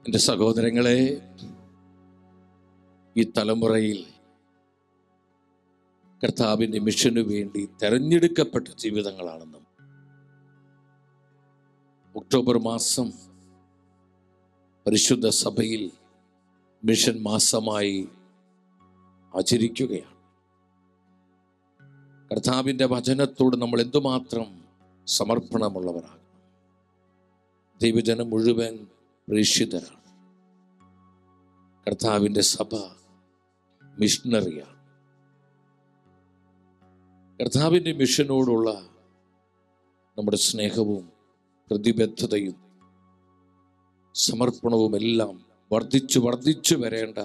എൻ്റെ സഹോദരങ്ങളെ, ഈ തലമുറയിൽ കർത്താവിൻ്റെ മിഷനു വേണ്ടി തെരഞ്ഞെടുക്കപ്പെട്ട ജീവിതങ്ങളാണ് നാം. ഒക്ടോബർ മാസം പരിശുദ്ധ സഭയിൽ മിഷൻ മാസമായി ആചരിക്കുകയാണ്. കർത്താവിൻ്റെ വചനത്തോട് നമ്മൾ എന്തുമാത്രം സമർപ്പണമുള്ളവരാകും. ദൈവജനം മുഴുവൻ പ്രേക്ഷിതരാണ്. കർത്താവിൻ്റെ സഭ മിഷണറിയാണ്. കർത്താവിൻ്റെ മിഷനോടുള്ള നമ്മുടെ സ്നേഹവും പ്രതിബദ്ധതയും സമർപ്പണവും എല്ലാം വർദ്ധിച്ചു വരേണ്ട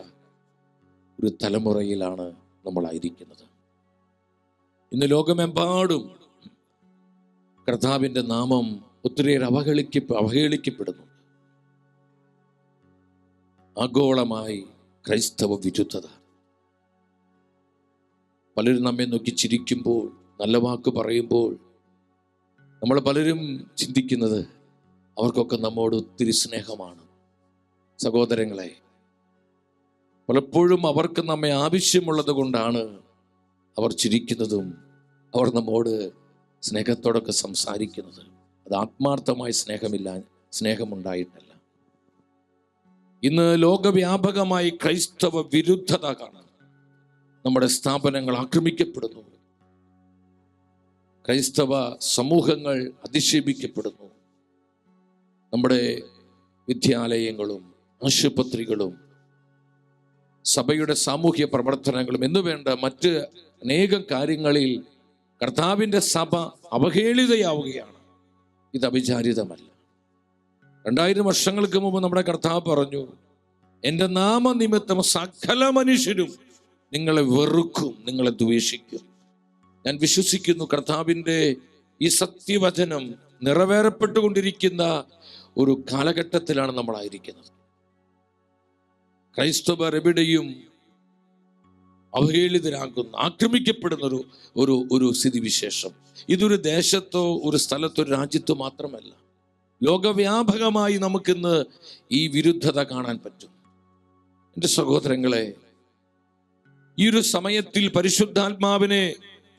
ഒരു തലമുറയിലാണ് നമ്മളായിരിക്കുന്നത്. ഇന്ന് ലോകമെമ്പാടും കർത്താവിൻ്റെ നാമം ഒത്തിരിയേറെ അവഹേളിക്കപ്പെടുന്നു. ആഗോളമായി ക്രൈസ്തവ വിരുദ്ധത. പലരും നമ്മെ നോക്കി ചിരിക്കുമ്പോൾ, നല്ല വാക്ക് പറയുമ്പോൾ നമ്മൾ പലരും ചിന്തിക്കുന്നത് അവർക്കൊക്കെ നമ്മോട് ഒത്തിരി സ്നേഹമാണ്. സഹോദരങ്ങളെ, പലപ്പോഴും അവർക്ക് നമ്മെ ആവശ്യമുള്ളത് കൊണ്ടാണ് അവർ ചിരിക്കുന്നതും അവർ നമ്മോട് സ്നേഹത്തോടൊക്കെ സംസാരിക്കുന്നത്. അത് ആത്മാർത്ഥമായ സ്നേഹമുണ്ടായിട്ടല്ല. ഇന്ന് ലോകവ്യാപകമായി ക്രൈസ്തവ വിരുദ്ധത കാണാം. നമ്മുടെ സ്ഥാപനങ്ങൾ ആക്രമിക്കപ്പെടുന്നു. ക്രൈസ്തവ സമൂഹങ്ങൾ അധിക്ഷേപിക്കപ്പെടുന്നു. നമ്മുടെ വിദ്യാലയങ്ങളും ആശുപത്രികളും സഭയുടെ സാമൂഹ്യ പ്രവർത്തനങ്ങളും എന്നുവേണ്ട മറ്റ് അനേകം കാര്യങ്ങളിൽ കർത്താവിൻ്റെ സഭ അവഹേളിതയാവുകയാണ്. ഇത് അവിചാരിതമല്ല. 2000 വർഷങ്ങൾക്ക് മുമ്പ് നമ്മുടെ കർത്താവ് പറഞ്ഞു, എൻ്റെ നാമനിമിത്തം സകല മനുഷ്യരും നിങ്ങളെ വെറുക്കും, നിങ്ങളെ ദ്വേഷിക്കും. ഞാൻ വിശ്വസിക്കുന്നു കർത്താവിൻ്റെ ഈ സത്യവചനം നിറവേറപ്പെട്ടുകൊണ്ടിരിക്കുന്ന ഒരു കാലഘട്ടത്തിലാണ് നമ്മളായിരിക്കുന്നത്. ക്രൈസ്തവർ എവിടെയും അവഹേളിതരാകുന്ന, ആക്രമിക്കപ്പെടുന്ന ഒരു സ്ഥിതിവിശേഷം. ഇതൊരു ദേശത്തോ ഒരു സ്ഥലത്തോ ഒരു രാജ്യത്തോ മാത്രമല്ല, ലോകവ്യാപകമായി നമുക്കിന്ന് ഈ വിരുദ്ധത കാണാൻ പറ്റും. എൻ്റെ സഹോദരങ്ങളെ, ഈ ഒരു സമയത്തിൽ പരിശുദ്ധാത്മാവിനെ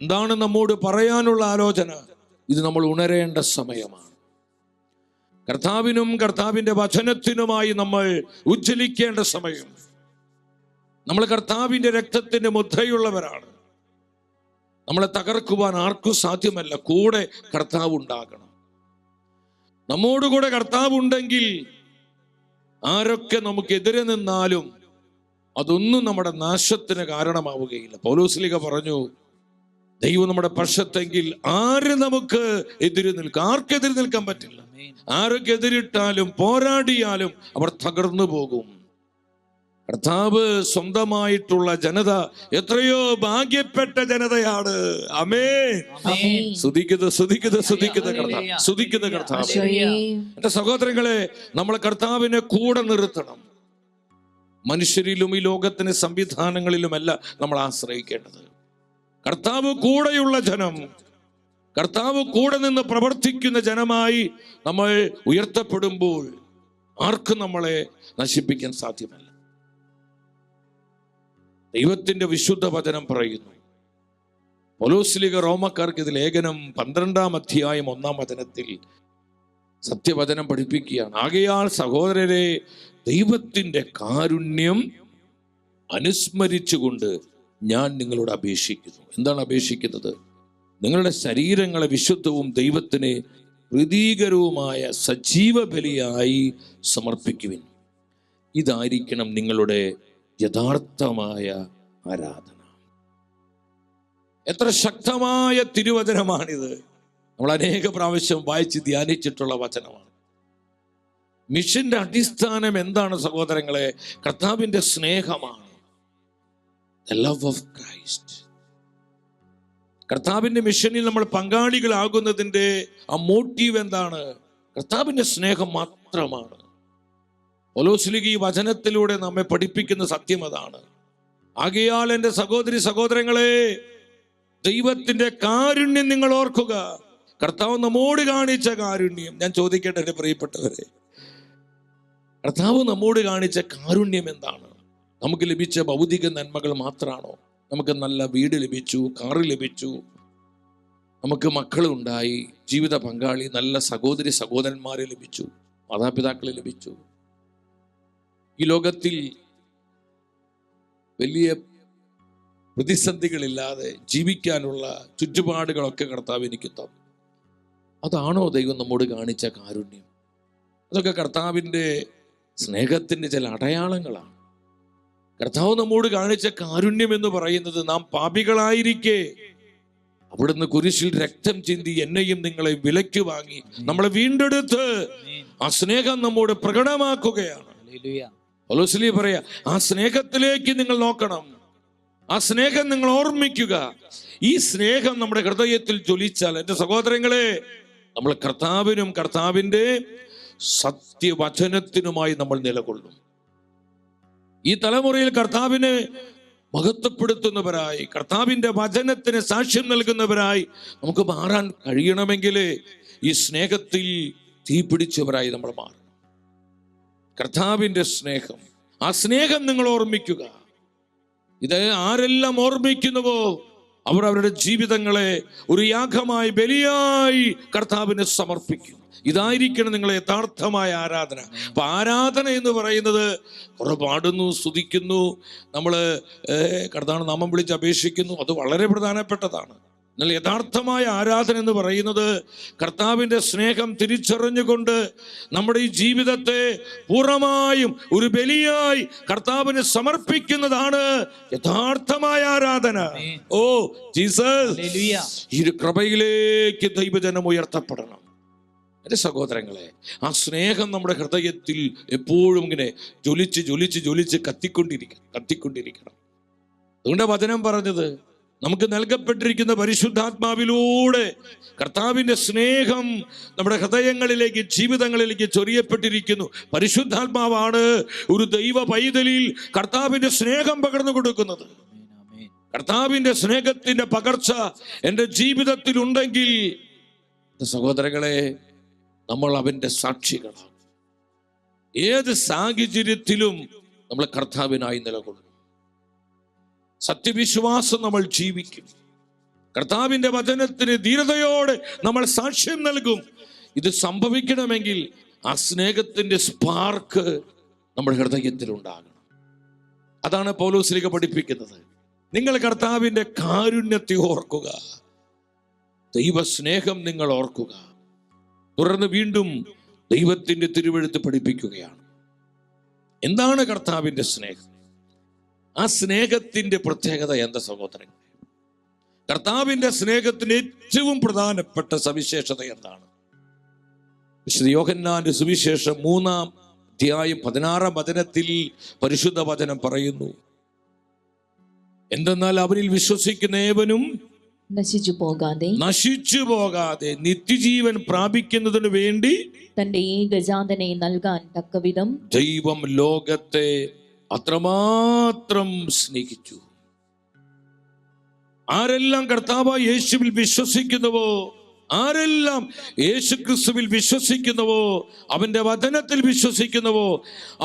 എന്താണ് നമ്മോട് പറയാനുള്ള ആലോചന? ഇത് നമ്മൾ ഉണരേണ്ട സമയമാണ്. കർത്താവിനും കർത്താവിൻ്റെ വചനത്തിനുമായി നമ്മൾ ഉജ്ജ്വലിക്കേണ്ട സമയം. നമ്മൾ കർത്താവിൻ്റെ രക്തത്തിൻ്റെ മുദ്രയുള്ളവരാണ്. നമ്മളെ തകർക്കുവാൻ ആർക്കും സാധ്യമല്ല. കൂടെ കർത്താവ് ഉണ്ടാകണം. നമ്മോടുകൂടെ കർത്താവ് ഉണ്ടെങ്കിൽ ആരൊക്കെ നമുക്കെതിരെ നിന്നാലും അതൊന്നും നമ്മുടെ നാശത്തിന് കാരണമാവുകയില്ല. പൗലോസ്ലീഹ പറഞ്ഞു, ദൈവം നമ്മുടെ പക്ഷത്തെങ്കിൽ ആര് നമുക്ക് എതിര് നിൽക്കും? ആർക്കെതിരെ നിൽക്കാൻ പറ്റില്ല. ആരൊക്കെ എതിരിട്ടാലും പോരാടിയാലും അവർ തകർന്നു പോകും. കർത്താവ് സ്വന്തമായിട്ടുള്ള ജനത എത്രയോ ഭാഗ്യപ്പെട്ട ജനതയാണ്. ആമേൻ. സ്തുതിക്കുന്ന കർത്താവ്. എന്റെ സഹോദരങ്ങളെ, നമ്മൾ കർത്താവിനെ കൂടെ നിർത്തണം. മനുഷ്യരിലും ഈ ലോകത്തിന് സംവിധാനങ്ങളിലുമല്ല നമ്മൾ ആശ്രയിക്കേണ്ടത്. കർത്താവ് കൂടെയുള്ള ജനം, കർത്താവ് കൂടെ നിന്ന് പ്രവർത്തിക്കുന്ന ജനമായി നമ്മൾ ഉയർത്തപ്പെടുമ്പോൾ ആർക്കും നമ്മളെ നശിപ്പിക്കാൻ സാധ്യമല്ല. ദൈവത്തിന്റെ വിശുദ്ധ വചനം പറയുന്നു. പൗലോസ്ലീഹ റോമക്കാർക്ക് ഇത് ലേഖനം 12-ാം അധ്യായം 1-ാം വചനത്തിൽ സത്യവചനം പഠിപ്പിക്കുകയാണ്. ആകയാൽ സഹോദരരെ, ദൈവത്തിന്റെ കാരുണ്യം അനുസ്മരിച്ചുകൊണ്ട് ഞാൻ നിങ്ങളോട് അപേക്ഷിക്കുന്നു. എന്താണ് അപേക്ഷിക്കുന്നത്? നിങ്ങളുടെ ശരീരങ്ങളെ വിശുദ്ധവും ദൈവത്തിന് പ്രീതികരവുമായ സജീവ ബലിയായി സമർപ്പിക്കുവിൻ. ഇതായിരിക്കണം നിങ്ങളുടെ യഥാർത്ഥമായ ആരാധന. എത്ര ശക്തമായ തിരുവചനമാണിത്! നമ്മൾ അനേക പ്രാവശ്യം വായിച്ച് ധ്യാനിച്ചിട്ടുള്ള വചനമാണ്. മിഷന്റെ അടിസ്ഥാനം എന്താണ് സഹോദരങ്ങളെ? കർത്താവിന്റെ സ്നേഹമാണ്. The love of Christ. കർത്താവിന്റെ മിഷനിൽ നമ്മൾ പങ്കാളികളാകുന്നതിന്റെ ആ മോട്ടീവ് എന്താണ്? കർത്താവിന്റെ സ്നേഹം മാത്രമാണ്. പൗലോസ്ലീഹ ഈ വചനത്തിലൂടെ നമ്മെ പഠിപ്പിക്കുന്ന സത്യം അതാണ്. ആകയാൽ എൻ്റെ സഹോദരി സഹോദരങ്ങളെ, ദൈവത്തിന്റെ കാരുണ്യം നിങ്ങൾ ഓർക്കുക. കർത്താവ് നമ്മോട് കാണിച്ച കാരുണ്യം. ഞാൻ ചോദിക്കട്ടെ എൻ്റെ പ്രിയപ്പെട്ടവരെ, കർത്താവ് നമ്മോട് കാണിച്ച കാരുണ്യം എന്താണ്? നമുക്ക് ലഭിച്ച ഭൗതിക നന്മകൾ മാത്രമാണോ? നമുക്ക് നല്ല വീട് ലഭിച്ചു, കാറ് ലഭിച്ചു, നമുക്ക് മക്കളുണ്ടായി, ജീവിത പങ്കാളി, നല്ല സഹോദരി സഹോദരന്മാരെ ലഭിച്ചു, മാതാപിതാക്കളെ ലഭിച്ചു. ഈ ലോകത്തിൽ വലിയ പ്രതിസന്ധികളില്ലാതെ ജീവിക്കാനുള്ള ചുറ്റുപാടുകളൊക്കെ കർത്താവ് എനിക്ക് തന്നു. അതാണോ ദൈവം നമ്മോട് കാണിച്ച കാരുണ്യം? അതൊക്കെ കർത്താവിൻ്റെ സ്നേഹത്തിൻ്റെ ചില അടയാളങ്ങളാണ്. കർത്താവ് നമ്മോട് കാണിച്ച കാരുണ്യം എന്ന് പറയുന്നത്, നാം പാപികളായിരിക്കെ അവിടുന്ന് കുരിശിൽ രക്തം ചിന്തി എന്നെയും നിങ്ങളെ വിലയ്ക്ക് വാങ്ങി നമ്മളെ വീണ്ടെടുത്ത് ആ സ്നേഹം നമ്മോട് പ്രകടമാക്കുകയാണ്. പൗലോസ് പറയാ, ആ സ്നേഹത്തിലേക്ക് നിങ്ങൾ നോക്കണം, ആ സ്നേഹം നിങ്ങൾ ഓർമ്മിക്കുക. ഈ സ്നേഹം നമ്മുടെ ഹൃദയത്തിൽ ജ്വലിച്ചാൽ, എൻ്റെ സഹോദരങ്ങളെ, നമ്മൾ കർത്താവിനും കർത്താവിൻ്റെ സത്യവചനത്തിനുമായി നമ്മൾ നിലകൊള്ളും. ഈ തലമുറയിൽ കർത്താവിനെ മഹത്വപ്പെടുത്തുന്നവരായി, കർത്താവിൻ്റെ വചനത്തിന് സാക്ഷ്യം നൽകുന്നവരായി നമുക്ക് മാറാൻ കഴിയണമെങ്കിൽ ഈ സ്നേഹത്തിൽ തീ പിടിച്ചവരായി നമ്മൾ മാറണം. കർത്താവിൻ്റെ സ്നേഹം, ആ സ്നേഹം നിങ്ങൾ ഓർമ്മിക്കുക. ഇത് ആരെല്ലാം ഓർമ്മിക്കുന്നുവോ അവർ അവരുടെ ജീവിതങ്ങളെ ഒരു യാഗമായി, ബലിയായി കർത്താവിന് സമർപ്പിക്കും. ഇതായിരിക്കണം നിങ്ങളെ യഥാർത്ഥമായ ആരാധന. അപ്പൊ ആരാധന എന്ന് പറയുന്നത് കുറെ പാടുന്നു, സ്തുതിക്കുന്നു, നമ്മൾ കർത്താവിനെ നാമം വിളിച്ച് അപേക്ഷിക്കുന്നു, അത് വളരെ പ്രധാനപ്പെട്ടതാണ്. എന്നാൽ യഥാർത്ഥമായ ആരാധന എന്ന് പറയുന്നത് കർത്താവിൻ്റെ സ്നേഹം തിരിച്ചറിഞ്ഞുകൊണ്ട് നമ്മുടെ ഈ ജീവിതത്തെ പൂർണ്ണമായും ഒരു ബലിയായി കർത്താവിന് സമർപ്പിക്കുന്നതാണ് യഥാർത്ഥമായ ആരാധന. ഓ ജീസസ്, ഈ കൃപയിലേക്ക് ദൈവജനം ഉയർത്തപ്പെടണം. എൻ്റെ സഹോദരങ്ങളെ, ആ സ്നേഹം നമ്മുടെ ഹൃദയത്തിൽ എപ്പോഴും ഇങ്ങനെ ജ്വലിച്ച് ജ്വലിച്ച് ജ്വലിച്ച് കത്തിക്കൊണ്ടിരിക്കണം. അതുകൊണ്ട് വചനം പറഞ്ഞത്, നമുക്ക് നൽകപ്പെട്ടിരിക്കുന്ന പരിശുദ്ധാത്മാവിലൂടെ കർത്താവിൻ്റെ സ്നേഹം നമ്മുടെ ഹൃദയങ്ങളിലേക്ക്, ജീവിതങ്ങളിലേക്ക് ചൊരിയപ്പെട്ടിരിക്കുന്നു. പരിശുദ്ധാത്മാവാണ് ഒരു ദൈവ പൈതലിൽ കർത്താവിൻ്റെ സ്നേഹം പകർന്നു കൊടുക്കുന്നത്. കർത്താവിൻ്റെ സ്നേഹത്തിൻ്റെ പകർച്ച എൻ്റെ ജീവിതത്തിൽ ഉണ്ടെങ്കിൽ സഹോദരങ്ങളെ, നമ്മൾ അവൻ്റെ സാക്ഷികളാണ്. ഏത് സാഹചര്യത്തിലും നമ്മൾ കർത്താവിനായി നിലകൊള്ളും. സത്യവിശ്വാസം നമ്മൾ ജീവിക്കും. കർത്താവിൻ്റെ വചനത്തിന് ധീരതയോടെ നമ്മൾ സാക്ഷ്യം നൽകും. ഇത് സംഭവിക്കണമെങ്കിൽ ആ സ്നേഹത്തിൻ്റെ സ്പാർക്ക് നമ്മുടെ ഹൃദയത്തിൽ ഉണ്ടാകണം. അതാണ് പൗലോസ് പഠിപ്പിക്കുന്നത്. നിങ്ങൾ കർത്താവിൻ്റെ കാരുണ്യത്തെ ഓർക്കുക, ദൈവസ്നേഹം നിങ്ങൾ ഓർക്കുക. തുടർന്ന് വീണ്ടും ദൈവത്തിൻ്റെ തിരുവെഴുത്ത് പഠിപ്പിക്കുകയാണ്. എന്താണ് കർത്താവിൻ്റെ സ്നേഹം? ആ സ്നേഹത്തിൻ്റെ പ്രത്യേകത എന്താ സഹോദരങ്ങൾ? കർത്താവിൻ്റെ സ്നേഹത്തിന് ഏറ്റവും പ്രധാനപ്പെട്ട സവിശേഷത എന്താണ്? വിശുദ്ധ യോഹന്നാന്റെ സുവിശേഷം 3-ാം അധ്യായം 16-ാം വചനത്തിൽ പരിശുദ്ധ വചനം പറയുന്നു, എന്തെന്നാൽ അവനിൽ വിശ്വസിക്കുന്ന ഏവനും നശിച്ചു പോകാതെ നിത്യജീവൻ പ്രാപിക്കുന്നതിന് വേണ്ടി തന്റെ ഏകജാതനെ നൽകാൻ തക്കവിധം ദൈവം ലോകത്തെ അത്രമാത്രം സ്നേഹിച്ചു. ആരെല്ലാം കർത്താവായ യേശുവിൽ വിശ്വസിക്കുന്നുവോ, ആരെല്ലാം യേശു ക്രിസ്തുവിൽ വിശ്വസിക്കുന്നുവോ, അവന്റെ വചനത്തിൽ വിശ്വസിക്കുന്നുവോ,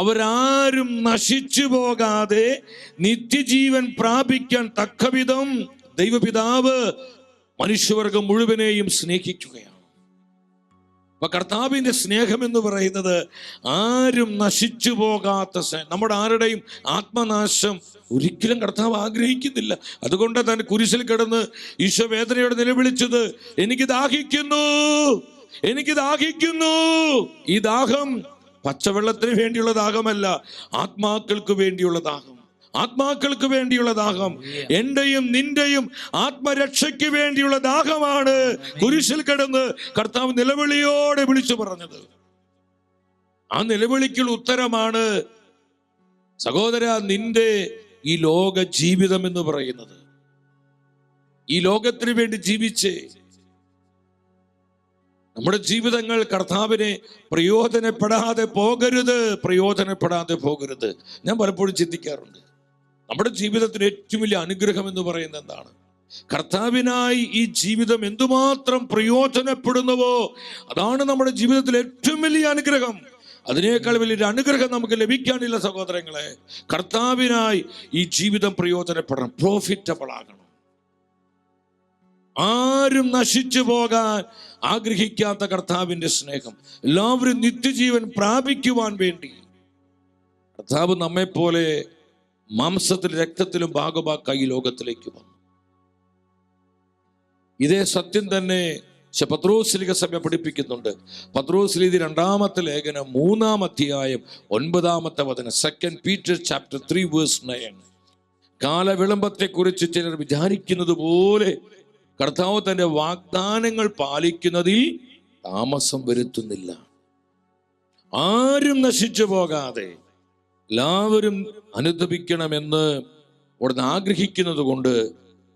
അവരാരും നശിച്ചു പോകാതെ നിത്യജീവൻ പ്രാപിക്കാൻ തക്കവിധം ദൈവപിതാവ് മനുഷ്യവർഗം മുഴുവനെയും സ്നേഹിക്കുകയാണ്. അപ്പൊ കർത്താവിന്റെ സ്നേഹം എന്ന് പറയുന്നത് ആരും നശിച്ചു പോകാത്ത സ്നേഹം. നമ്മുടെ ആരുടെയും ആത്മനാശം ഒരിക്കലും കർത്താവ് ആഗ്രഹിക്കുന്നില്ല. അതുകൊണ്ട് തന്നെ കുരിശിൽ കിടന്ന് ഈശോ വേദനയോടെ നിലവിളിച്ചത്, എനിക്ക് ദാഹിക്കുന്നു, എനിക്ക് ദാഹിക്കുന്നു. ഈ ദാഹം പച്ചവെള്ളത്തിന് വേണ്ടിയുള്ള ദാഹമല്ല, ആത്മാക്കൾക്ക് വേണ്ടിയുള്ള ദാഹം, ആത്മാക്കൾക്ക് വേണ്ടിയുള്ള ദാഹം, എന്റെയും നിന്റെയും ആത്മരക്ഷയ്ക്ക് വേണ്ടിയുള്ള ദാഹമാണ് കുരിശിൽ കിടന്ന് കർത്താവ് നിലവിളിയോടെ വിളിച്ചു പറഞ്ഞത്. ആ നിലവിളിക്കുള്ള ഉത്തരമാണ് സഹോദര, നിന്റെ ഈ ലോക ജീവിതം എന്ന് പറയുന്നത്. ഈ ലോകത്തിന് വേണ്ടി ജീവിച്ച് നമ്മുടെ ജീവിതങ്ങൾ കർത്താവിനെ പ്രയോജനപ്പെടാതെ പോകരുത്. ഞാൻ പലപ്പോഴും ചിന്തിക്കാറുണ്ട്, നമ്മുടെ ജീവിതത്തിന് ഏറ്റവും വലിയ അനുഗ്രഹം എന്ന് പറയുന്നത് എന്താണ്? കർത്താവിനായി ഈ ജീവിതം എന്തുമാത്രം പ്രയോജനപ്പെടുന്നുവോ അതാണ് നമ്മുടെ ജീവിതത്തിൽ ഏറ്റവും വലിയ അനുഗ്രഹം. അതിനേക്കാൾ വലിയൊരു അനുഗ്രഹം നമുക്ക് ലഭിക്കാനില്ല സഹോദരങ്ങളെ. കർത്താവിനായി ഈ ജീവിതം പ്രയോജനപ്പെടണം, പ്രോഫിറ്റബിൾ ആകണം. ആരും നശിച്ചു പോകാൻ ആഗ്രഹിക്കാത്ത കർത്താവിന്റെ സ്നേഹം, എല്ലാവരും നിത്യജീവൻ പ്രാപിക്കുവാൻ വേണ്ടി കർത്താവ് നമ്മെപ്പോലെ മാംസത്തിലും രക്തത്തിലും ഭാഗഭാക്കായി ഈ ലോകത്തിലേക്ക് വന്നു. ഇതേ സത്യം തന്നെ പത്രോസ്ലീഹ സഭ പഠിപ്പിക്കുന്നുണ്ട്. പത്രോസ്ലീഹ 2-ാമത്തെ ലേഖനം 3-ാം അധ്യായം 9-ാമത്തെ വചനം, 2 Peter chapter 3 verse 9. കാലവിളംബത്തെ കുറിച്ച് ചിലർ വിചാരിക്കുന്നത് പോലെ കർത്താവ് തന്റെ വാഗ്ദാനങ്ങൾ പാലിക്കുന്നതിൽ താമസം വരുത്തുന്നില്ല. ആരും നശിച്ചു പോകാതെ എല്ലാവരും അനുദപിക്കണമെന്ന് അവിടുന്ന് ആഗ്രഹിക്കുന്നത് കൊണ്ട്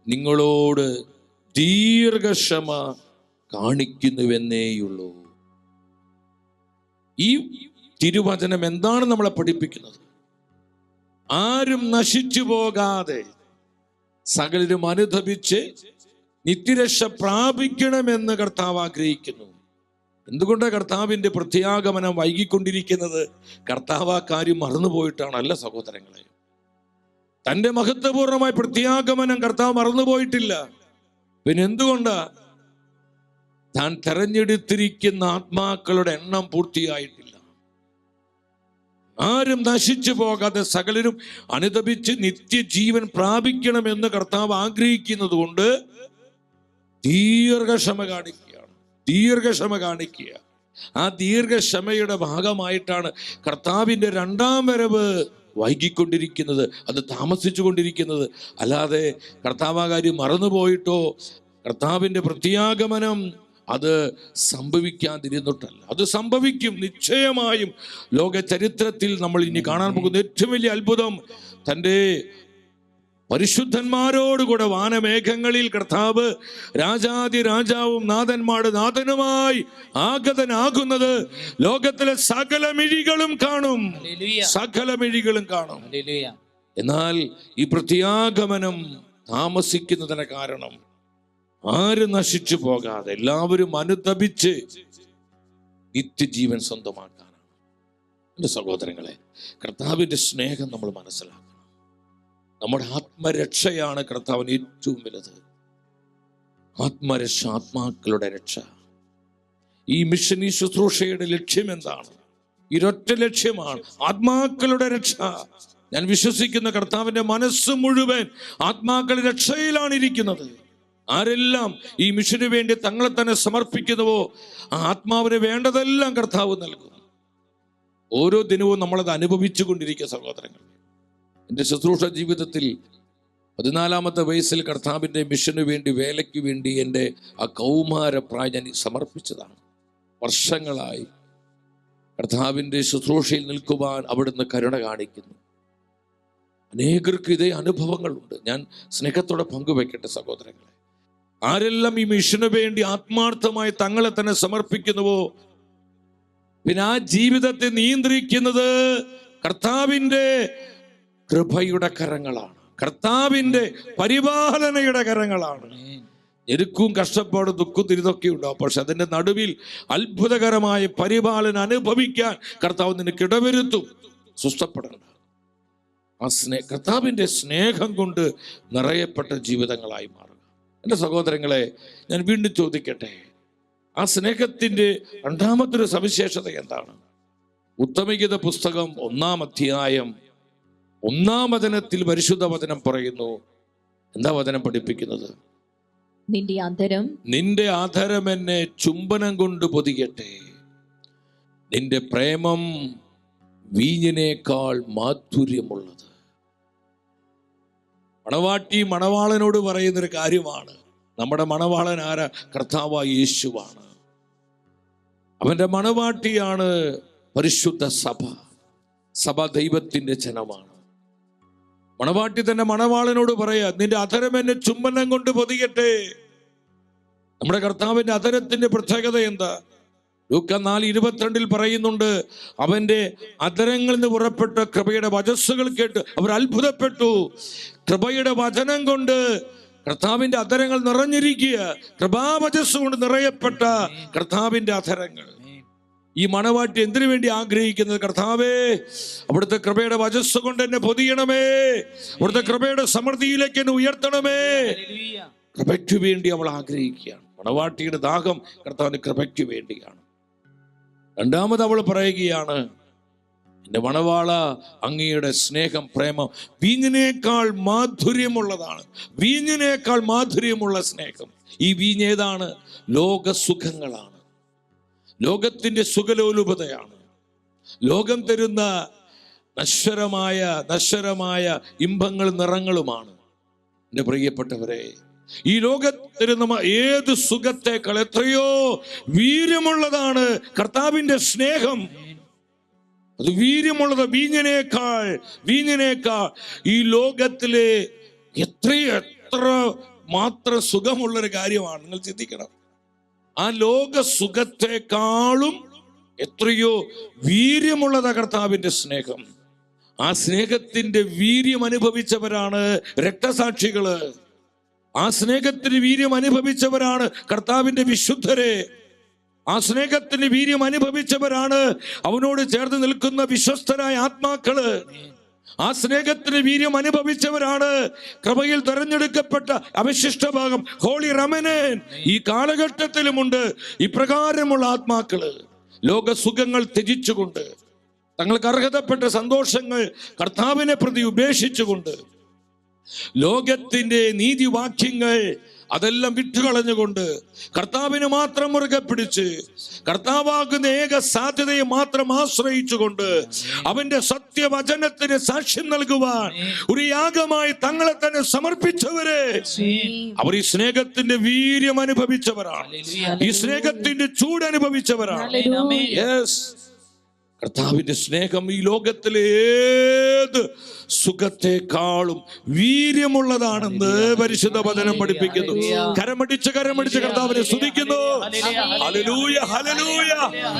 നിങ്ങളോട് ദീർഘക്ഷമ കാണിക്കുന്നുവെന്നേയുള്ളൂ. ഈ തിരുവചനം എന്താണ് നമ്മളെ പഠിപ്പിക്കുന്നത്? ആരും നശിച്ചു പോകാതെ സകലരും അനുദപിച്ച് നിത്യരക്ഷ പ്രാപിക്കണമെന്ന് കർത്താവ് ആഗ്രഹിക്കുന്നു. എന്തുകൊണ്ടാണ് കർത്താവിന്റെ പ്രത്യാഗമനം വൈകിക്കൊണ്ടിരിക്കുന്നത്? കർത്താവ് ആ കാര്യം മറന്നുപോയിട്ടാണല്ല സഹോദരങ്ങളെ. തന്റെ മഹത്വപൂർണമായ പ്രത്യാഗമനം കർത്താവ് മറന്നുപോയിട്ടില്ല. പിന്നെ എന്തുകൊണ്ടാ? താൻ തെരഞ്ഞെടുത്തിരിക്കുന്ന ആത്മാക്കളുടെ എണ്ണം പൂർത്തിയായിട്ടില്ല. ആരും നശിച്ചു പോകാതെ സകലരും അനുദപിച്ച് നിത്യജീവൻ പ്രാപിക്കണമെന്ന് കർത്താവ് ആഗ്രഹിക്കുന്നത് കൊണ്ട് ദീർഘക്ഷമ കാണിക്കുക. ആ ദീർഘക്ഷമയുടെ ഭാഗമായിട്ടാണ് കർത്താവിന്റെ 2-ാം വരവ് വൈകിക്കൊണ്ടിരിക്കുന്നത്, അത് താമസിച്ചു കൊണ്ടിരിക്കുന്നത്. അല്ലാതെ കർത്താവ് ആ കാര്യം മറന്നുപോയിട്ടോ കർത്താവിന്റെ പ്രത്യാഗമനം അത് സംഭവിക്കാതിരുന്നിട്ടല്ല. അത് സംഭവിക്കും നിശ്ചയമായും. ലോക ചരിത്രത്തിൽ നമ്മൾ ഇനി കാണാൻ പോകുന്ന ഏറ്റവും വലിയ അത്ഭുതം, തൻ്റെ പരിശുദ്ധന്മാരോടുകൂടെ വാനമേഘങ്ങളിൽ കർത്താവ് രാജാതി രാജാവും നാഥന്മാരുടെ നാഥനുമായി ആഗതനാകുന്നത് ലോകത്തിലെ സകല മിഴികളും കാണും. എന്നാൽ ഈ പ്രത്യാഗമനം താമസിക്കുന്നതിന് കാരണം ആരും നശിച്ചു പോകാതെ എല്ലാവരും അനുദപിച്ച് നിത്യജീവൻ സ്വന്തമാക്കാനാണ്. എൻ്റെ സഹോദരങ്ങളെ, കർത്താവിന്റെ സ്നേഹം നമ്മൾ മനസ്സിലാക്കണം. നമ്മുടെ ആത്മരക്ഷയാണ് കർത്താവിന് ഏറ്റവും വലുത്. ആത്മരക്ഷ, ആത്മാക്കളുടെ രക്ഷ. ഈ മിഷൻ, ഈ ശുശ്രൂഷയുടെ ലക്ഷ്യം എന്താണ്? ഇരൊറ്റ ലക്ഷ്യമാണ്, ആത്മാക്കളുടെ രക്ഷ. ഞാൻ വിശ്വസിക്കുന്ന കർത്താവിന്റെ മനസ്സ് മുഴുവൻ ആത്മാക്കളുടെ രക്ഷയിലാണ് ഇരിക്കുന്നത്. ആരെല്ലാം ഈ മിഷന് വേണ്ടി തങ്ങളെ തന്നെ സമർപ്പിക്കുന്നുവോ ആ ആത്മാവിന് വേണ്ടതെല്ലാം കർത്താവ് നൽകും. ഓരോ ദിനവും നമ്മളത് അനുഭവിച്ചു കൊണ്ടിരിക്കുക സഹോദരങ്ങൾ. എൻ്റെ ശുശ്രൂഷ ജീവിതത്തിൽ 14-ാമത്തെ വയസ്സിൽ കർത്താവിൻ്റെ മിഷന് വേണ്ടി, വേലയ്ക്ക് വേണ്ടി എൻ്റെ ആ കൗമാരപ്രായം ഞാൻ സമർപ്പിച്ചതാണ്. വർഷങ്ങളായി കർത്താവിൻ്റെ ശുശ്രൂഷയിൽ നിൽക്കുവാൻ അവിടുന്ന് കരുണ കാണിക്കുന്നു. അനേകർക്ക് ഇതേ അനുഭവങ്ങളുണ്ട്. ഞാൻ സ്നേഹത്തോടെ പങ്കുവെക്കട്ടെ സഹോദരങ്ങളെ. ആരെല്ലാം ഈ മിഷന് വേണ്ടി ആത്മാർത്ഥമായി തങ്ങളെ തന്നെ സമർപ്പിക്കുന്നുവോ, പിന്നെ ആ ജീവിതത്തെ നിയന്ത്രിക്കുന്നത് കർത്താവിൻ്റെ കൃപയുടെ കരങ്ങളാണ്, കർത്താവിൻ്റെ പരിപാലനയുടെ കരങ്ങളാണ്. ഞെരുക്കും കഷ്ടപ്പാടും ദുഃഖം ഇതൊക്കെ ഉണ്ടാവും. പക്ഷെ അതിൻ്റെ നടുവിൽ അത്ഭുതകരമായ പരിപാലനം അനുഭവിക്കാൻ കർത്താവ് നിനക്ക് ഇടവരുത്തും. സുസ്ഥപ്പെടേണ്ട ആ കർത്താവിൻ്റെ സ്നേഹം കൊണ്ട് നിറയപ്പെട്ട ജീവിതങ്ങളായി മാറുക. എൻ്റെ സഹോദരങ്ങളെ, ഞാൻ വീണ്ടും ചോദിക്കട്ടെ, ആ സ്നേഹത്തിൻ്റെ 2-ാമത്തെ സവിശേഷത എന്താണ്? ഉത്തമഗീത പുസ്തകം 1-ാം അധ്യായം 1-ാം വചനത്തിൽ പരിശുദ്ധ വചനം പറയുന്നു. എന്താ വചനം പഠിപ്പിക്കുന്നത്? നിന്റെ അധരം എന്നെ ചുംബനം കൊണ്ട് പൊതിയട്ടെ, നിന്റെ പ്രേമം വീഞ്ഞിനേക്കാൾ മാധുര്യമുള്ളത്. മണവാട്ടി മണവാളനോട് പറയുന്നൊരു കാര്യമാണ്. നമ്മുടെ മണവാളൻ ആരാ? കർത്താവായ യേശുവാണ്. അവന്റെ മണവാട്ടിയാണ് പരിശുദ്ധ സഭ. സഭ ദൈവത്തിന്റെ ജനമാണ്. മണവാട്ടി തന്നെ മണവാളനോട് പറയാ, നിന്റെ അധരം എന്നെ ചുംബനം കൊണ്ട് പൊതിയട്ടെ. നമ്മുടെ കർത്താവിന്റെ അധരത്തിന്റെ പ്രത്യേകത എന്താ? ലൂക്ക 4:22 പറയുന്നുണ്ട്, അവന്റെ അധരങ്ങളിൽ നിന്ന് പുറപ്പെട്ട കൃപയുടെ വചസ്സുകൾ കേട്ട് അവർ അത്ഭുതപ്പെട്ടു. കൃപയുടെ വചനം കൊണ്ട് കർത്താവിന്റെ അധരങ്ങൾ നിറഞ്ഞിരിക്കുക. കൃപാവചസ് കൊണ്ട് നിറയപ്പെട്ട കർത്താവിന്റെ അധരങ്ങൾ. ഈ മണവാട്ടി എന്തിനു വേണ്ടി ആഗ്രഹിക്കുന്നത്? കർത്താവേ, അവിടുത്തെ കൃപയുടെ വചസ്സ് കൊണ്ട് എന്നെ പൊതിയണമേ, അവിടുത്തെ കൃപയുടെ സമൃദ്ധിയിലേക്ക് എന്നെ ഉയർത്തണമേ. കൃപയ്ക്ക് വേണ്ടി അവൾ ആഗ്രഹിക്കുകയാണ്. മണവാട്ടിയുടെ ദാഹം കർത്താവിന് കൃപയ്ക്ക് വേണ്ടിയാണ്. രണ്ടാമത് അവൾ പറയുകയാണ്, എന്റെ മണവാള, അങ്ങയുടെ സ്നേഹം, പ്രേമം വീഞ്ഞിനേക്കാൾ മാധുര്യമുള്ളതാണ്. വീഞ്ഞിനേക്കാൾ മാധുര്യമുള്ള സ്നേഹം. ഈ വീഞ്ഞേതാണ്? ലോകസുഖങ്ങളാണ്, ലോകത്തിന്റെ സുഖലോലുപതയാണ്, ലോകം തരുന്ന നശ്വരമായ ഇമ്പങ്ങളും നിറങ്ങളുമാണ്. എൻ്റെ പ്രിയപ്പെട്ടവരെ, ഈ ലോകത്തിരുന്ന ഏത് സുഖത്തേക്കാൾ എത്രയോ വീര്യമുള്ളതാണ് കർത്താവിന്റെ സ്നേഹം. അത് വീര്യമുള്ളത് വീഞ്ഞിനേക്കാൾ ഈ ലോകത്തിലെ എത്ര മാത്രം സുഖമുള്ളൊരു കാര്യമാണ്. നിങ്ങൾ ചിന്തിക്കണം. ആ ലോക സുഖത്തെക്കാളും എത്രയോ വീര്യമുള്ളതാ കർത്താവിന്റെ സ്നേഹം. ആ സ്നേഹത്തിന്റെ വീര്യം അനുഭവിച്ചവരാണ് രക്തസാക്ഷികള്. ആ സ്നേഹത്തിന് വീര്യം അനുഭവിച്ചവരാണ് കർത്താവിന്റെ വിശുദ്ധരെ. ആ സ്നേഹത്തിന് വീര്യം അനുഭവിച്ചവരാണ് അവനോട് ചേർന്ന് നിൽക്കുന്ന വിശ്വസ്തരായ ആത്മാക്കള്. ആ സ്നേഹത്തിന് വീര്യം അനുഭവിച്ചവരാണ് കൃപയിൽ തെരഞ്ഞെടുക്കപ്പെട്ട അവശിഷ്ട ഭാഗം, ഹോളി റമനൻ. ഈ കാലഘട്ടത്തിലുമുണ്ട് ഇപ്രകാരമുള്ള ആത്മാക്കള്. ലോകസുഖങ്ങൾ ത്യജിച്ചുകൊണ്ട്, തങ്ങൾക്ക് അർഹതപ്പെട്ട സന്തോഷങ്ങൾ കർത്താവിനെ പ്രതി ഉപേക്ഷിച്ചുകൊണ്ട്, ലോകത്തിന്റെ നീതിവാക്യങ്ങൾ അതെല്ലാം വിട്ടുകളഞ്ഞുകൊണ്ട് കർത്താവിനെ മാത്രം മുറുകെ പിടിച്ച്, കർത്താവാകുന്ന ഏക സാധ്യതയെ മാത്രം ആശ്രയിച്ചുകൊണ്ട് അവന്റെ സത്യവചനത്തിന് സാക്ഷ്യം നൽകുവാൻ ഒരു യാഗമായി തങ്ങളെ തന്നെ സമർപ്പിച്ചവരെ, അവർ ഈ സ്നേഹത്തിന്റെ വീര്യം അനുഭവിച്ചവരാണ്, ഈ സ്നേഹത്തിന്റെ ചൂട് അനുഭവിച്ചവരാണ്. യെസ്, കർത്താവിന്റെ സ്നേഹം ഈ ലോകത്തിലെ ഏത് സുഖത്തെക്കാളും വീര്യമുള്ളതാണെന്ന് പരിശുദ്ധ വചനം പഠിപ്പിക്കുന്നു. കരമടിച്ച് കർത്താവിനെ സ്തുതിക്കുന്നു. Hallelujah, hallelujah.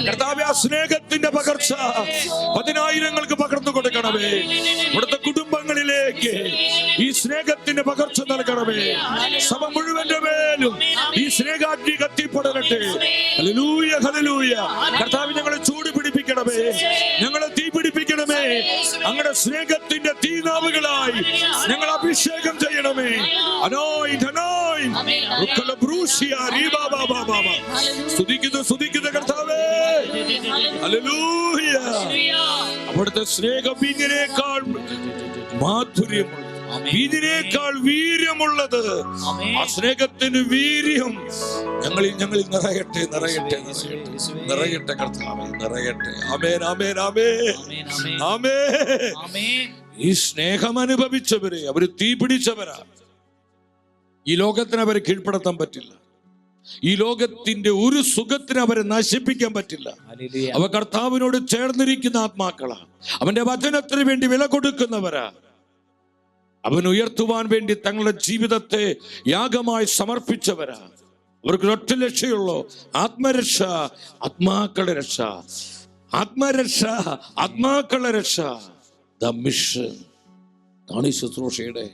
കർത്താവേ, ആ സ്നേഹത്തിന്റെ പകർച്ച പതിനായിരങ്ങൾക്ക് പകർന്നു കൊടുക്കണമേ. ഇവിടുത്തെ കുടുംബങ്ങളിലേക്ക് ഈ സ്നേഹത്തിന്റെ പകർച്ച നൽകണമേ. സഭ മുഴുവന്റെ മേലും ഈ സ്നേഹാഗ്നി കത്തിപ്പടരട്ടെ. Hallelujah, hallelujah. കർത്താവ്, ഞങ്ങളെ ചൂട് പിടിപ്പിക്കണമേ, ഞങ്ങളെ തീ പിടിപ്പിക്കണമേ. അങ്ങയുടെ സ്നേഹത്തിന്റെ തീനാവുകളായി ഞങ്ങൾ അഭിഷേകം ചെയ്യണമേ. സ്തുതിക്കുന്നു കർത്താവേ. ഹല്ലേലൂയ. അവിടുത്തെ സ്നേഹം വീഞ്ഞിനേക്കാൾ മാധുര്യമുള്ളത്, വീഞ്ഞിനേക്കാൾ വീര്യമുള്ളത്. ആ സ്നേഹത്തിന് വീര്യം ഞങ്ങളിൽ നിറയട്ടെ കർത്താവേ, നിറയട്ടെ. ആമേൻ, ആമേൻ, ആമേൻ, ആമേൻ. ഈ സ്നേഹം അനുഭവിച്ചവരെ അവര് തീ പിടിച്ചവരാ. ഈ ലോകത്തിന് അവരെ കീഴ്പ്പെടുത്താൻ പറ്റില്ല. ഈ ലോകത്തിന്റെ ഒരു സുഖത്തിന് അവരെ നശിപ്പിക്കാൻ പറ്റില്ല. അവ കർത്താവിനോട് ചേർന്നിരിക്കുന്ന ആത്മാക്കളാ. അവന്റെ വചനത്തിന് വേണ്ടി വില കൊടുക്കുന്നവരാ. അവൻ ഉയർത്തുവാൻ വേണ്ടി തങ്ങളുടെ ജീവിതത്തെ യാഗമായി സമർപ്പിച്ചവരാ. അവർക്ക് ഒറ്റ ലക്ഷ്യമുള്ളൂ: ആത്മരക്ഷ, ആത്മാക്കളുടെ രക്ഷ. ആത്മരക്ഷ, ആത്മാക്കളുടെ രക്ഷ. ദ മിഷൻ ആണ് ഈ ശുശ്രൂഷയുടെ